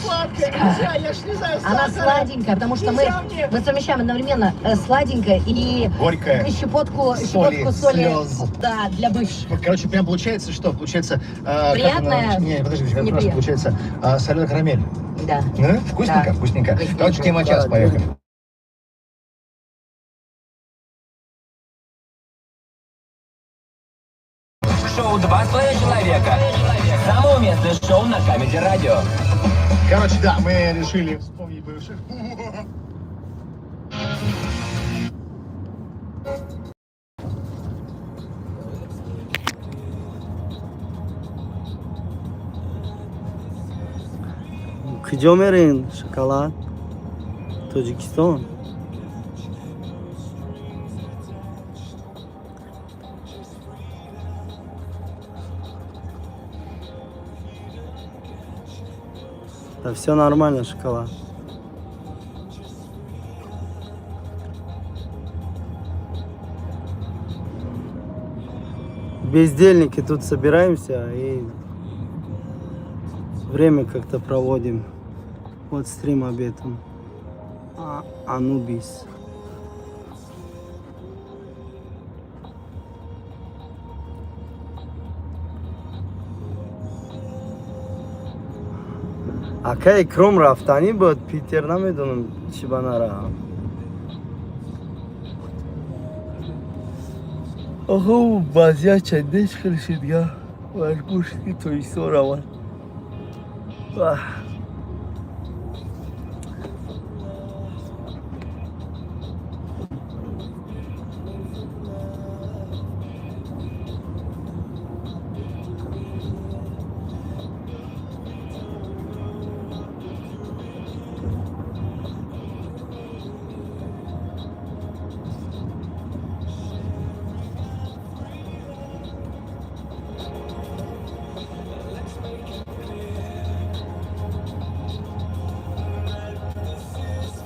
она сладенькая, потому что мы совмещаем одновременно сладенькое и Горькое. щепотку Соли, соли, слез. да, для бывших. Короче, прям получается что? Получается... Приятное? Не, подожди, Неприятное. просто получается соленая карамель. Да. Вкусненько? Да. Вкусненько. Вкусненько. Короче, тема час, Да, поехали. Шоу «Два с половиной человека». Самое уместное шоу на Камеди Радио. Короче, да, мы решили вспомнить бывших. کجا میرین شکلات؟ تاجیکستان. Да все нормально, шоколад. Бездельники тут собираемся и время как-то проводим. Вот стрим об этом. Анубис. Акай кром рафтани буд Питер намедунам чи ба нарам. Охо базия чандеш хел шид га. Ваш ки той сорава.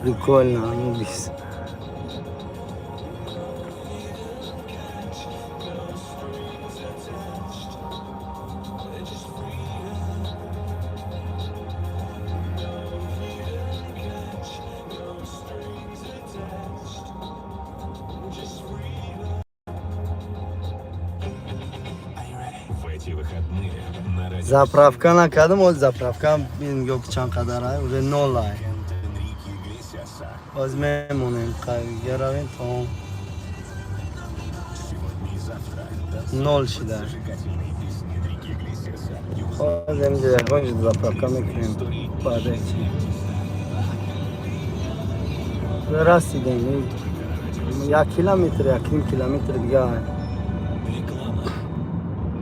Прикольно, Анубис. В эти выходные на радио Заправка накадам, вот заправка менга чанд қадар ай, уже 0 ай. Энрике Иглесиаса. Боз мемонем геравем то Сегодня и завтра 0 шида. зажигательные песни Энрике Иглесиаса. Боз эмҷа ягон заправка мекунем баъдеки. Расидем 1 километр, 1,5 километр дига ай. Реклама.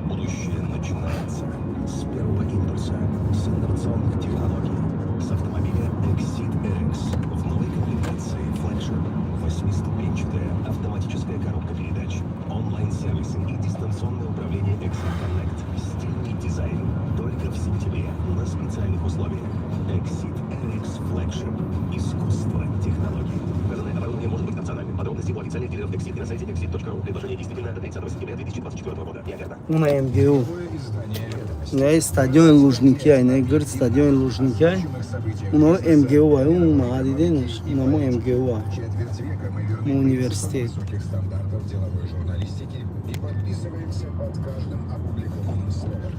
Будущее начинается с первого импульса, с инновационных технологий, с автомобиля Exit RX в новой комплектации флешер, 8-ступенчатая автоматическая коробка передач, онлайн-сервисы и дистанционное управление Exit Connect, стильный дизайн, только в сентябре на специальных условиях. Exit RX Flagship. Искусство технологий. Указанное оборудование может быть опциональным. Подробности у официальных дилеров Exit и на сайте exit.ru. Предложение действительно до 30 сентября 2024 года. Ягода. Una MGU. Ne stadion Lujniki ay, ne gırt stadion Lujniki ay. Una MGU ay, una adideniş. Una mu MGU ay. Четверть века мы вернулись Университет. высоких стандартов деловой журналистики и подписываемся под каждым опубликованным словом.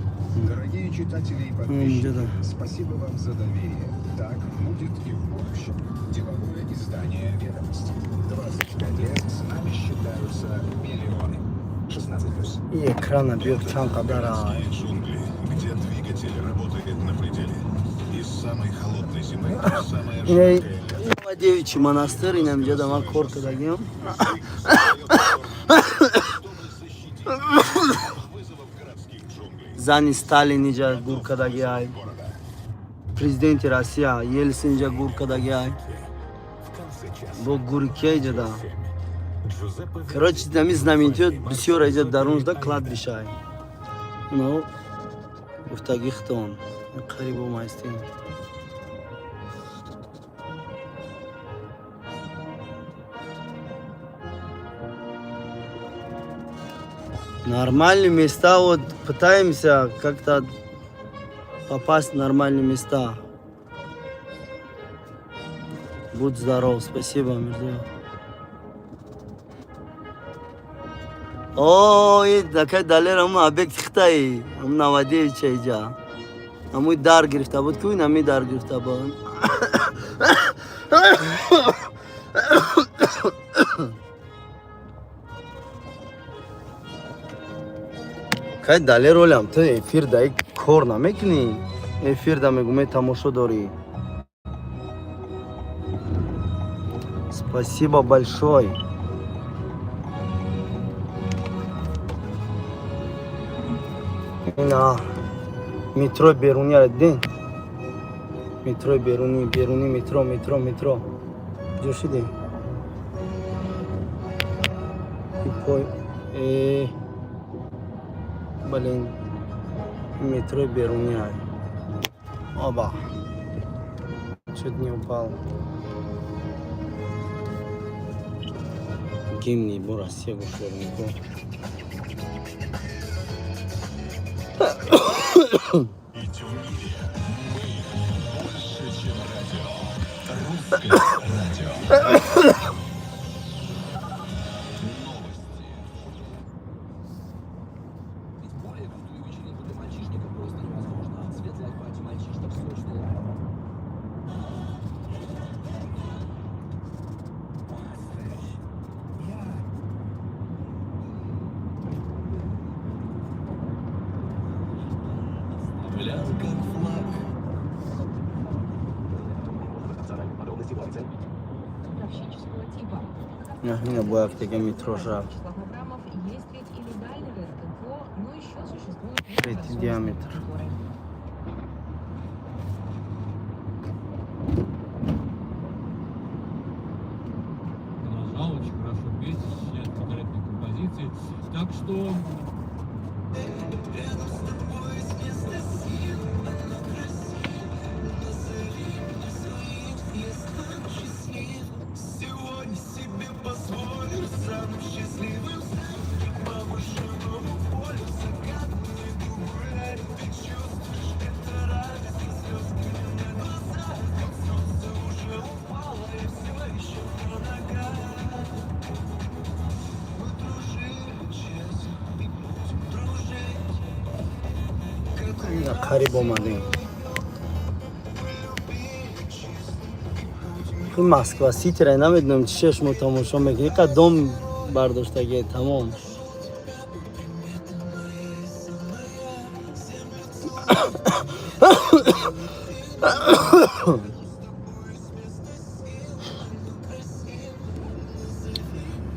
Дорогие читатели и подписчики, да. спасибо вам за доверие. Так будет и в будущем. Деловое издание «Ведомости». 25 лет с нами считаются миллионы. 16+. İyi ekrana büyük çan kadar ay. Джунгли, где двигатель работает на пределе. Из самой холодной зимы в самое Yine жаркое Девичий manastır inemce de ben korkuda gidiyorum. вызовов городских джунглей. Zani Stalin iyice Gurka'da ay. Prezidenti Rusya Yeltsin iyice Gurka'da ay. Bu Gurkiya iyice da. Короче, там знаменитый бисёр иде дарунда кладбище ай. Ну, в таких тон. Қариб майстин. Нормальные места, вот пытаемся как-то попасть в нормальные места. Будь здоров, спасибо, Мирзоев. Ой, такая далера мы объект хтай, мы на воде чайджа. А мы дар грифта, вот куй нами дар грифта был. Кай далер олям, ты эфир дай корна мекни, эфир да мегуме тамошо дори. Спасибо большое. اینا مترو بیرونی رو دین مترو بیرونی مترو جوشی دین پای بلین مترو بیرونی های оба чуть не упал гимни Россия гушернику Идем мире. Мы больше, чем радио. Ведь более крутую вечеринку для мальчишника просто невозможно. Светлая пати мальчишник сочный. Глян как флаг. Подробности платят. Поставщического типа. Yine bu haftaki mitroşa. Вячеслав Абрамов, есть ведь и легальный рынок инфо, но еще существует Третий диаметр. Продолжал очень хорошо петь, сочинять великолепные композиции. Так что Garip olmadı. این مسکو سیتی را نمیدونم چشم و تماشا میکنی قدم برداشتگی تمام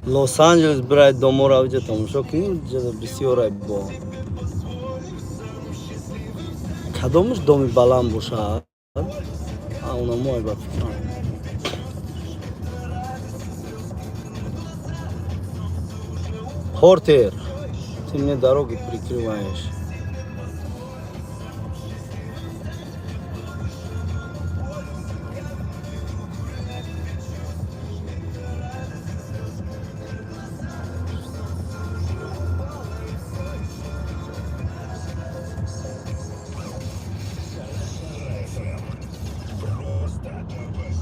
لس آنجلس برای دومور آویجه تماشا کنیم جدا بسیار ای با کدامش دومی بلند باشد اونم ای با فکرم Портер, ты мне дороги прикрываешь.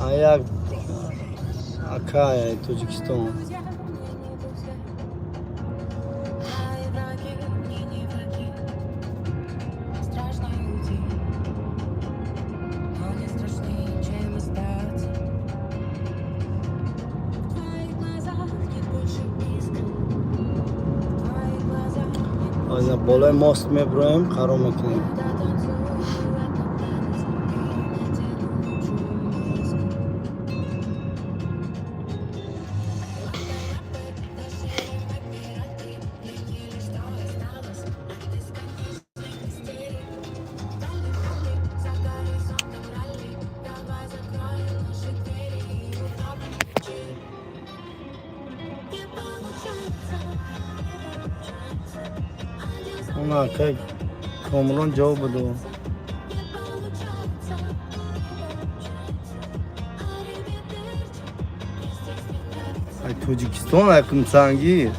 А я Акая, Таджикистан. از بالای ماست میبریم قرار میکنیم اونا که کامران جواب بده ای توجیکستان اکم سنگی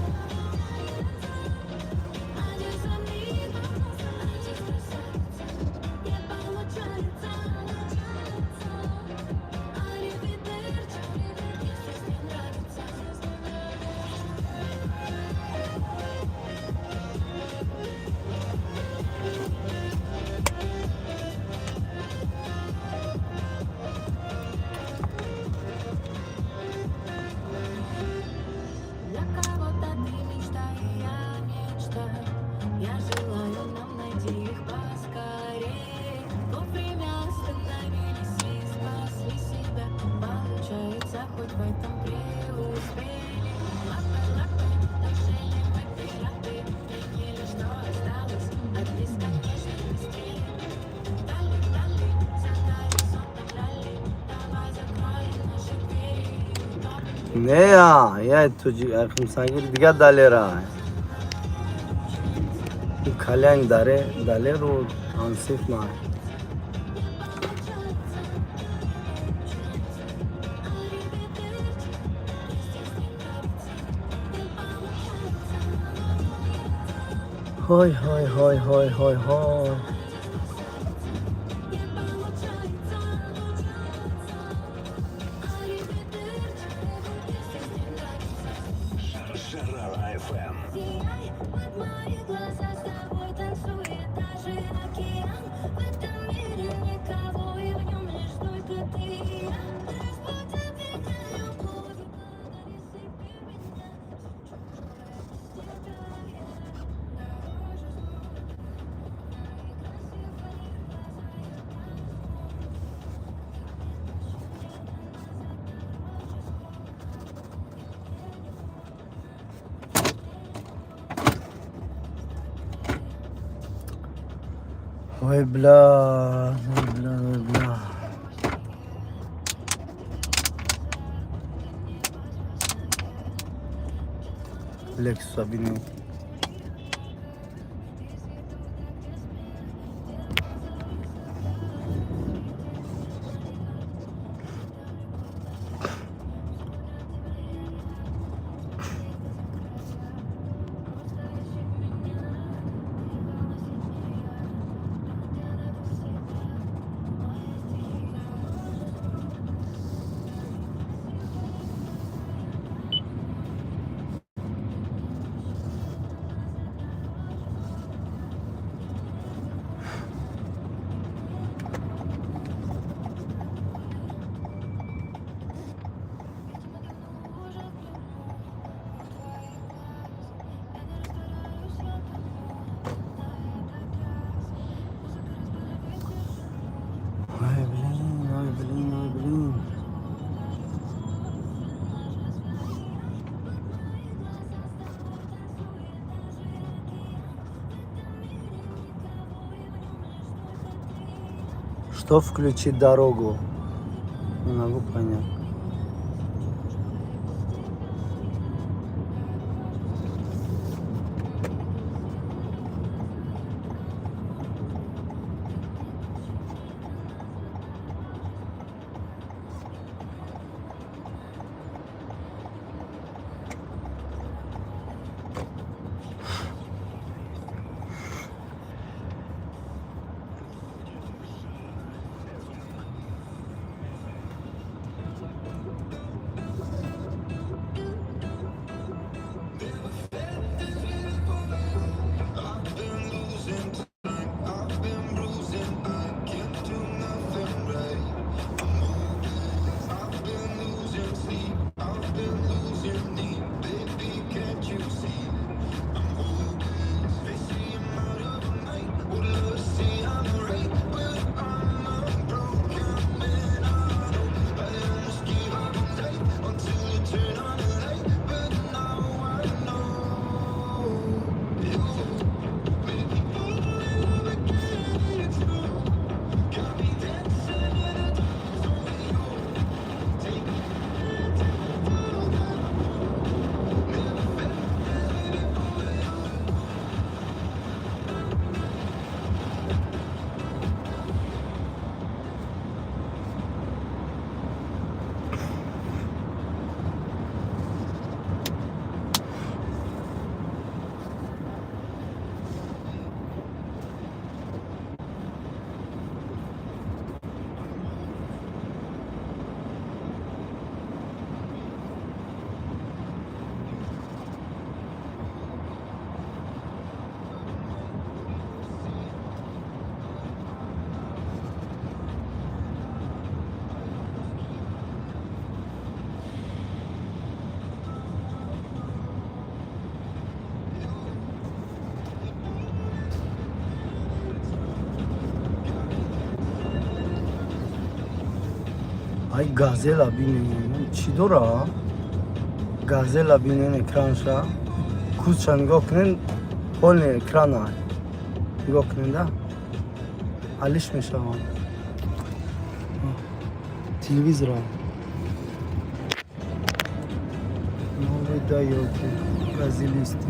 نه یا توجی اکم سنگی دیگه دلیره این کلنگ داره دلیل رو آنسیف نه های های های های های های Ой, бля, ой, бля, ой, бля. Lexus'a biniyorum. Ай, блин, ай, блин, ай, блин. Что включить дорогу? Не могу понять. Ay gazela biniyorum. Çidora. Gazela binen ekranşa. Kuzcan goknen polne ekrana. Goknen da. Alışmış ama. Televizora. Новый дает газелисты.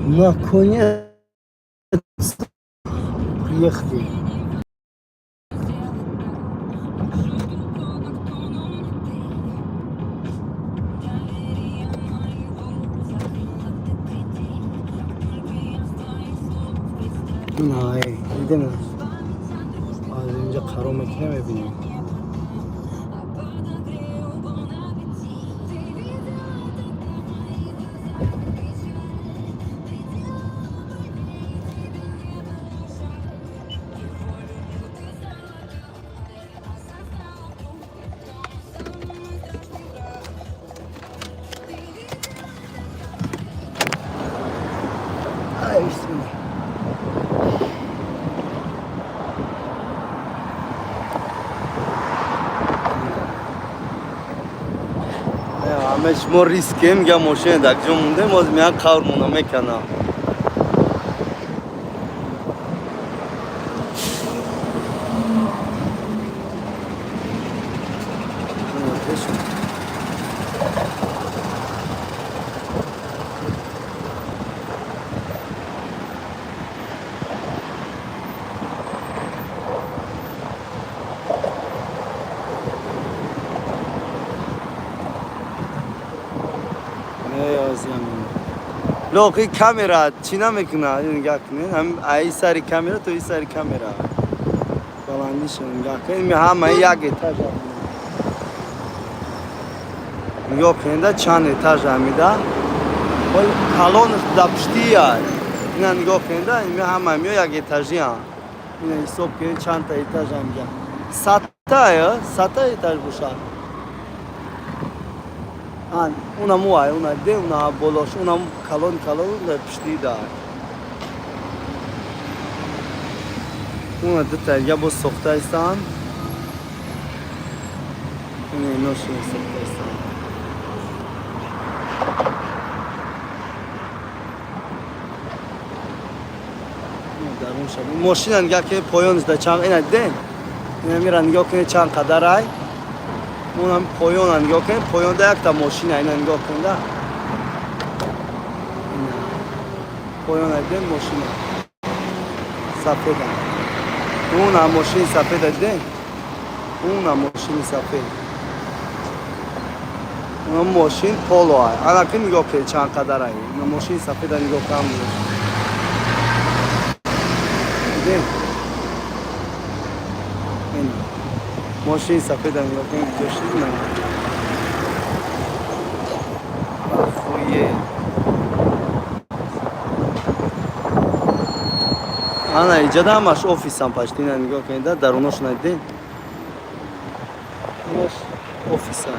Наконец приехали. Ай, идем. Харомек немебинем. Ай, бисмилlah. همش ما ریسکه میگم ماشین در جا مونده ما میان کارمونو میکنم لوق این کامera چی نمیکنه نگاه کنین هم ای سری کامera تو این سری کامera بلندیش نگاه کنین همه یک اتاج نگاه کنین دا چند اتاج همیده ولی کالونش دپشتیه اینا نگاه کنین دا این همه میو یک اتاجی هم اینا حساب کنین چند تا اتاج همیده ستا اتاج باشد اونم وای اونم ده اونم بالاش اونم کالون پشتی دار اونم دو یا با سخته استان اینه نوشی سخته استان درون شد ماشین نگاه که پایانش در چند اینه ده اینه میرن نگاه کنه چند قدر های اونم پایان نگاه کنید پایان ده یک تا ماشین اینا نگاه کنید پایان ده ماشین سفید اونم ماشین سفید ده اونم ماشین سفید اونم ماشین پولو های انا که نگاه کنید چند قدر های اونم ماشین سفید نگاه کنید ده ماشین سفید هم یا کنید جاشید نه خویه انا ایجاد همش اوفیس هم پشتین هم نگاه کنید دروناش ندید همش اوفیس هم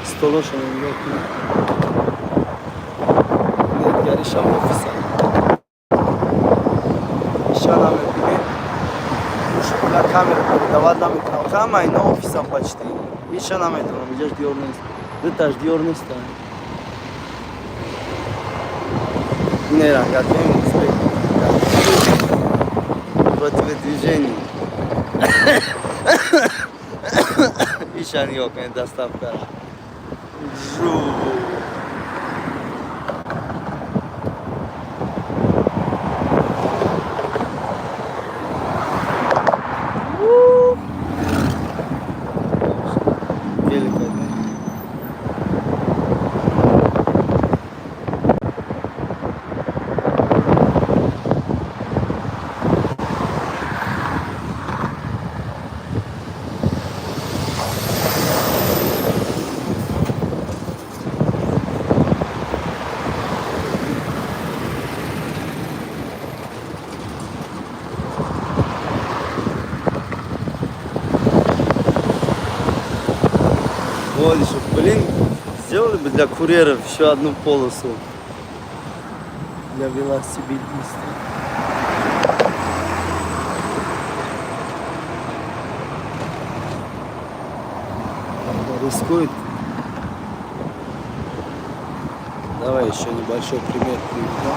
استولاش هم نگاه کنید ندگریش هم اوفیس هم ایشان هم камера давать нам кама ино офисам почти еще нам это идешь дёрнись ты таж дёрнись та не ранга против движения еще не окей доставка жу Блин, сделали бы для курьеров еще одну полосу для велосипедистов. Рискует. Давай еще небольшой пример приведем.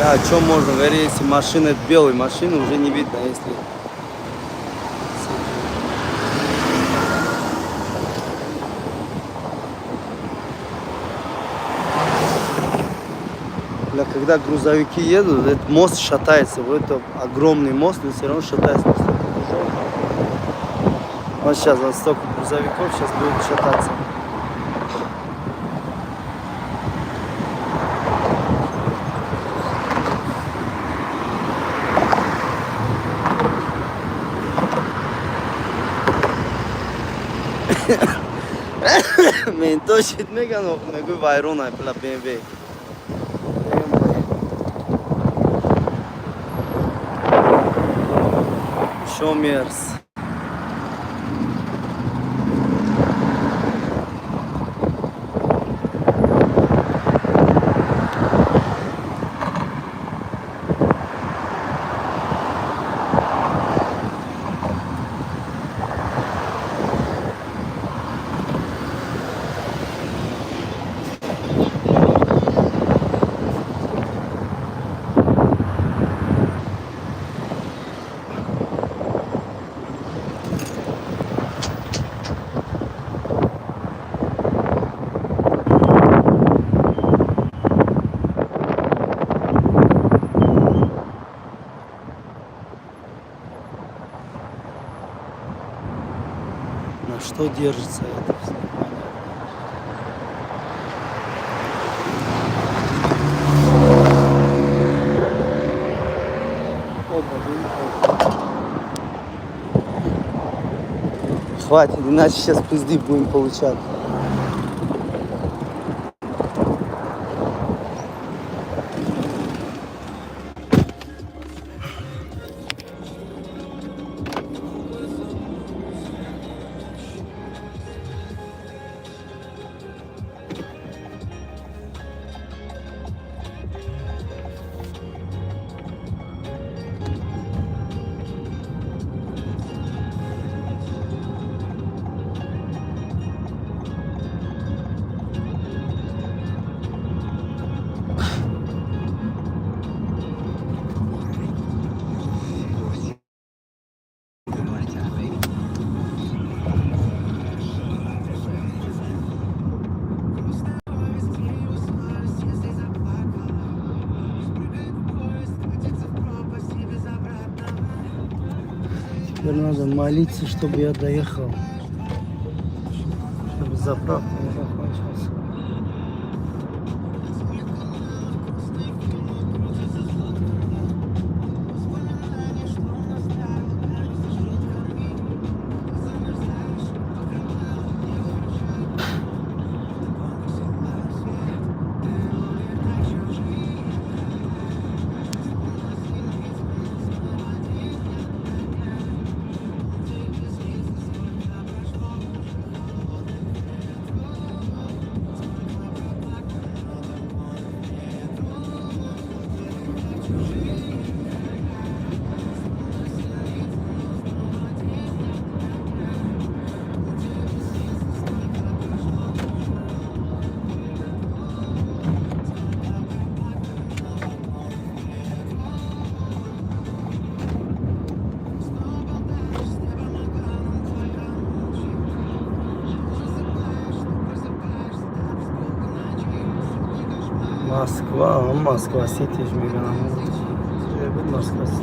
Да, о чем можно говорить, если машина белая, машина уже не видно, если когда грузовики едут, этот мост шатается, вот это огромный мост, но все равно шатается. Вот сейчас вот столько грузовиков сейчас будут шататься. داشتید میگن میگوی وایرونه پلا BMW. شومرس. На что держится это все? Хватит, иначе сейчас пизды будем получать. Теперь надо молиться, чтобы я доехал. Чтобы заправка не закончилась. Москва Сити жмигана. Москва Сити.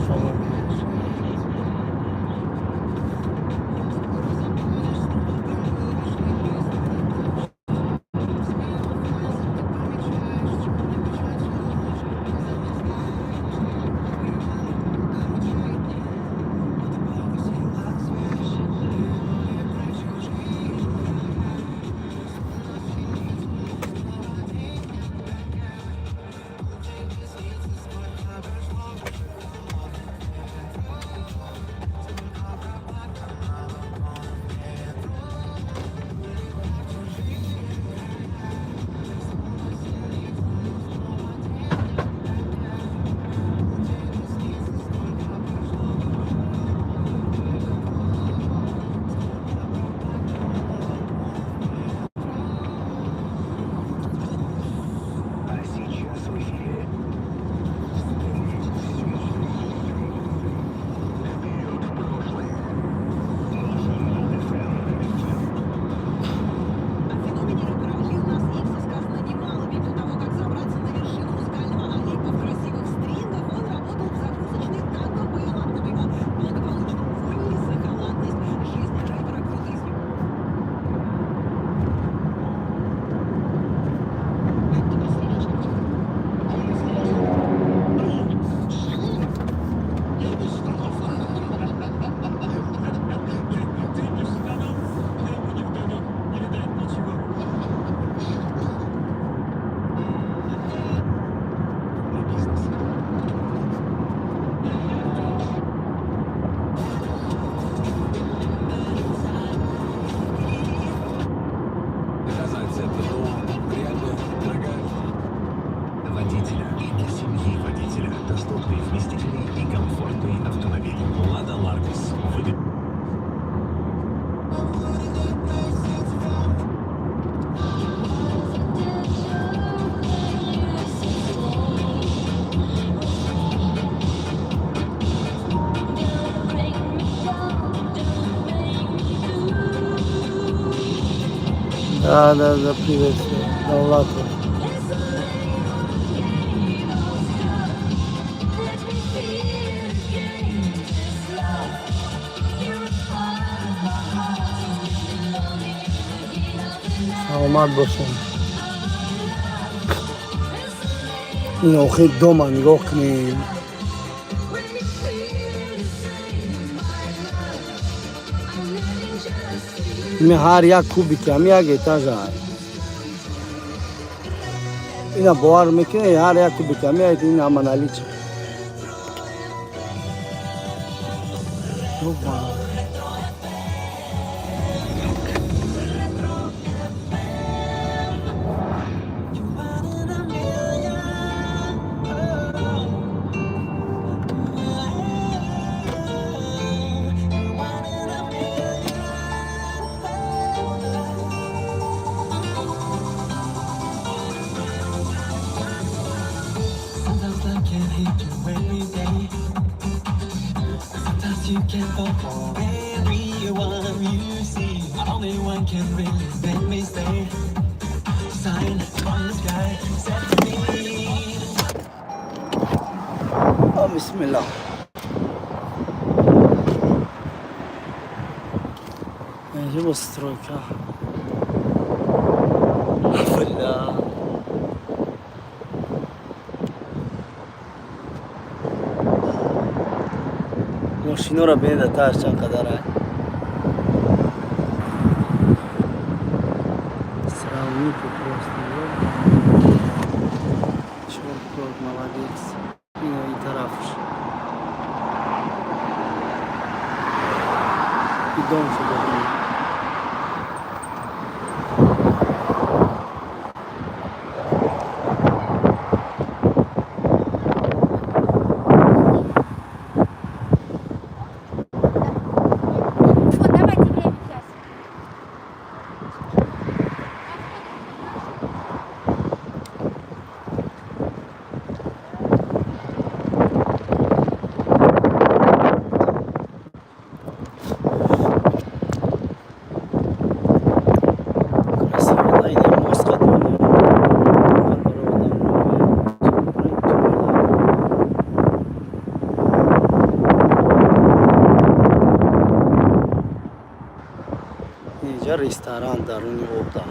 Да, приветствую. Давлатов. Саломат бошем. این آخه دوما نگاه کنیم این هر یک کوبی که هم یک اتاج هست اینا باور میکنه هر یک کوبی که هم یک این همانالی چه بسم الله نجيب السترويكا بالله ماشينو را بين تاش چند قدر ہے سرامیک پروست شورت کود молодец این طرفش идем сюда اینجا رستوران درونی اوبدا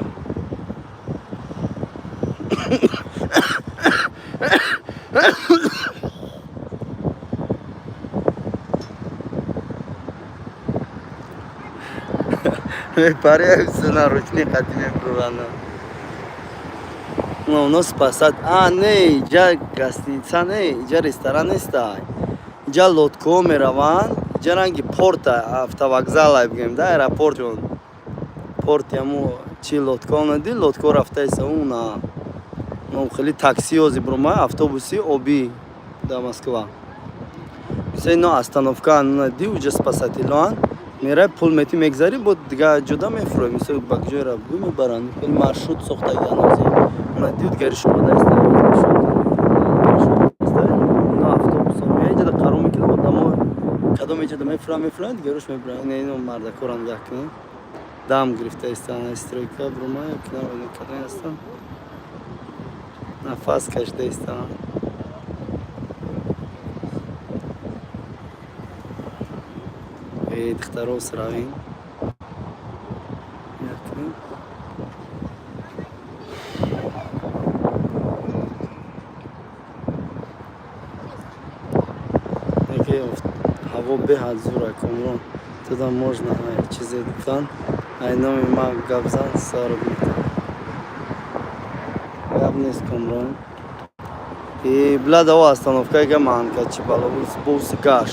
Pare să n-a rușine ca tine problema. Nu, nu spasat. Ne, ja gastița, ne, ja restoran esta. Ja lotko meravan, ja rangi porta автовокзала бегем, да, аэропорт он. Порт яму чи лотко на дил, лотко рафтай са уна. Ну, хали такси ози брома, автобуси оби до Москва. Все но остановка на ди уже спасательон. میره پول میتی میگذاری بود دیگه جدا میفروی مثل بگجوی را بگوی میبرند خیلی مرشود ساخته گنازی اونا دید گریش اومده است نه افتوبوس هم میای جدا قرار میکنه بود دمو کدام ایجاده میفرند دیگه روش میبرند اینو مرده کوران گکنه دام گرفته استان استرویکا برومای کنار اینو کنه استان نفس کشته استان دخترها سراغین یکی هوا به حد زوره کمرون تدا можна چیزی دکتن اینامی ما گبزن سارو بیتن گب نیست کمرون і бладова остановка яка манка чи був сикаш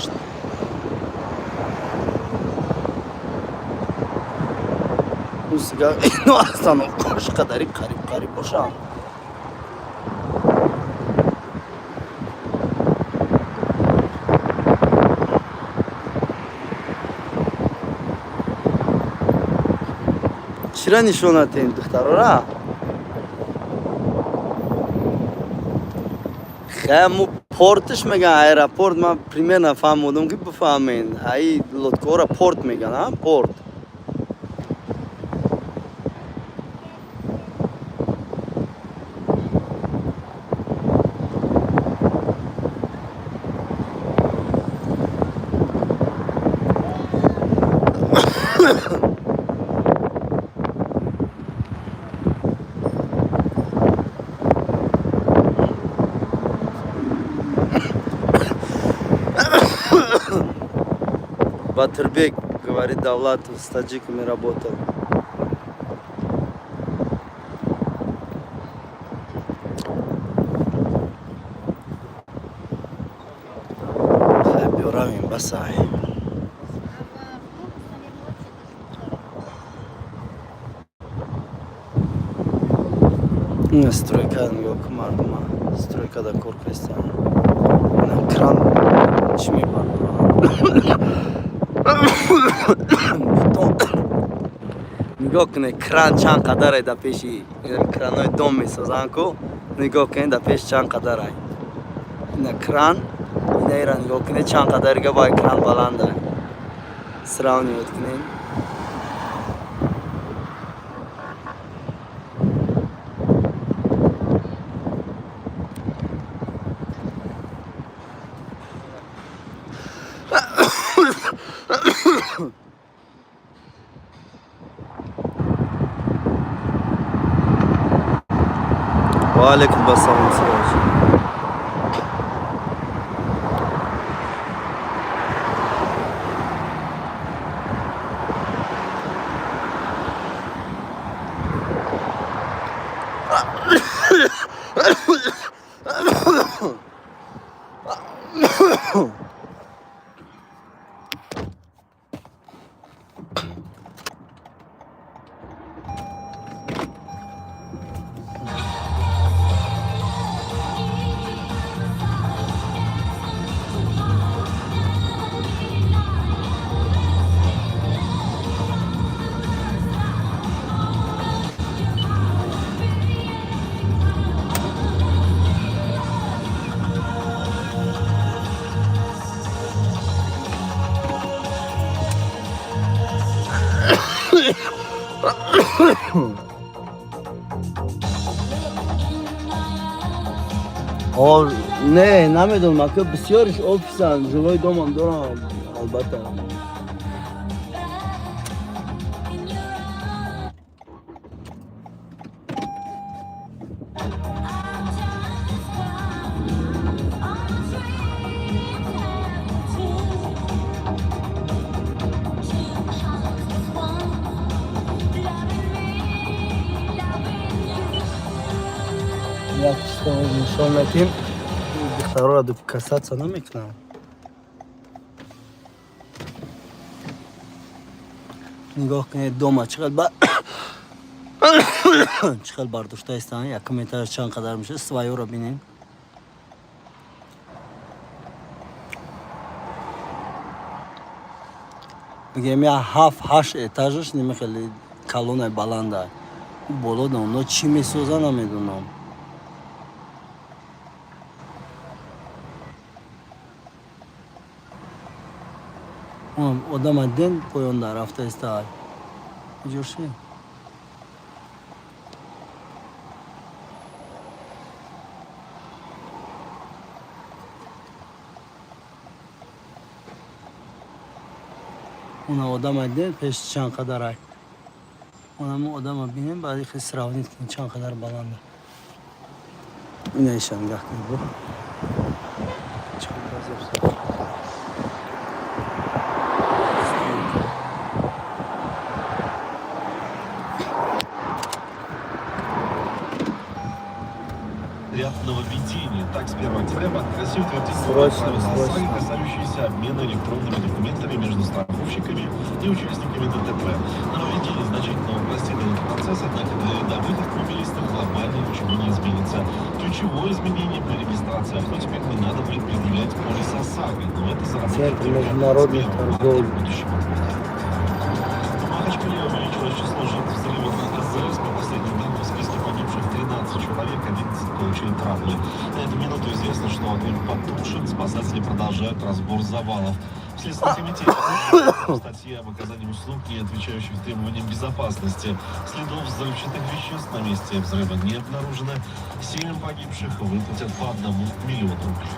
Musiga no остановка şu kadar garip boşan. چرا نشونات این دخترها خیلی پورتش میگن ایرپورت من پریمیر نفهمیدم که بفهمین ای لطکورا پورت میگن ها پورت Батырбек, говорит, Давлатов с таджиками работал. Бюрамин басай. Стройка yok marduma. Стройкада korkuyorsan. Kran çimi var. Beton. نگاه کنه کران چند قدره در پیشی کرانای دوم میسازن کو نگاه کنه در پیش چند قدره این کران این ایران نگاه کنه چند قدره که با کران بلنده سراو نیود کنه Aleyküm basalım sıracı. Or ne namedon makı bisiyoruz ofisan живой домом дорам albatta. Я чисто шел на тим, второй раз касаться намекнул. نگاه کنید دوما چقدر برداشته هستن یک متر چند قدر میشه سوایو رو بینیم بگیم یا 7-8 etaجش نیمه خیلی کالونه بلنده بالا دا اونا چی میسازن نمیدونم odam den poyonda rafta istihar. Görüşü. Ona odam den peş çan kadar ay. Ona mı odama binin bari kısravnit çan kadar balanda. Yine işangah bu. Çok güzel. Ряд нововведений. Так, с 1 октября Банк России утвердит новые касающиеся обмена электронными документами между страховщиками и участниками ДТП. Нововведение значительно упростит этот процесс, однако для рядовых автомобилистов глобально ничего не изменится. Ключевое изменение при регистрации авто теперь не надо будет предъявлять полис ОСАГО, но это заработает международных торговли. будущего года. В Махачкале увеличилось число жертв взрыва на АЗС. По последним данным, в списке погибших 13 человек, 11 получили травмы. На эту минуту известно, что огонь потушен. Спасатели продолжают разбор завалов. В Следственном комитете статьи об оказании услуг, не отвечающих требованиям безопасности. Следов взрывчатых веществ на месте взрыва не обнаружено. Семьям погибших выплатят по 1 миллиону рублей.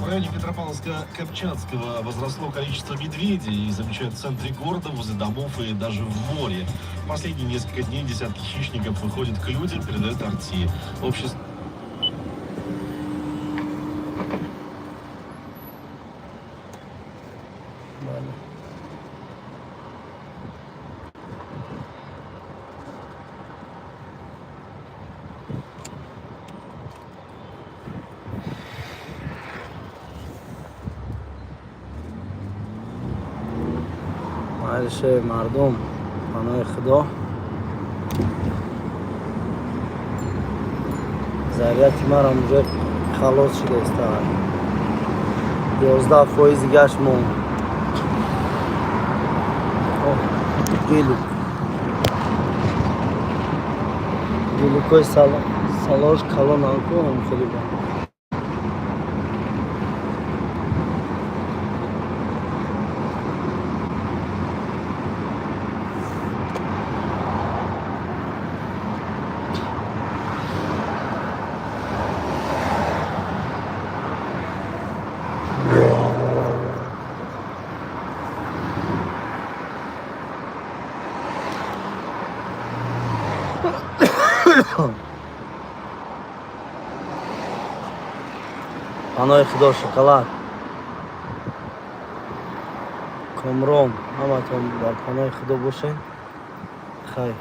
В районе Петропавловска-Камчатского возросло количество медведей. Их замечают в центре города, возле домов и даже в море. В последние несколько дней десятки хищников выходят к людям, передают арти. Общество... عرشه مردم پناه خدا ذریعت مرا اونجا خلاص شده است 11% گشت مون گلوکوی سالار کلان آنکو هم خیلی با پناه خدا شکلات کامرام همتون در پناه خدا باشین خیر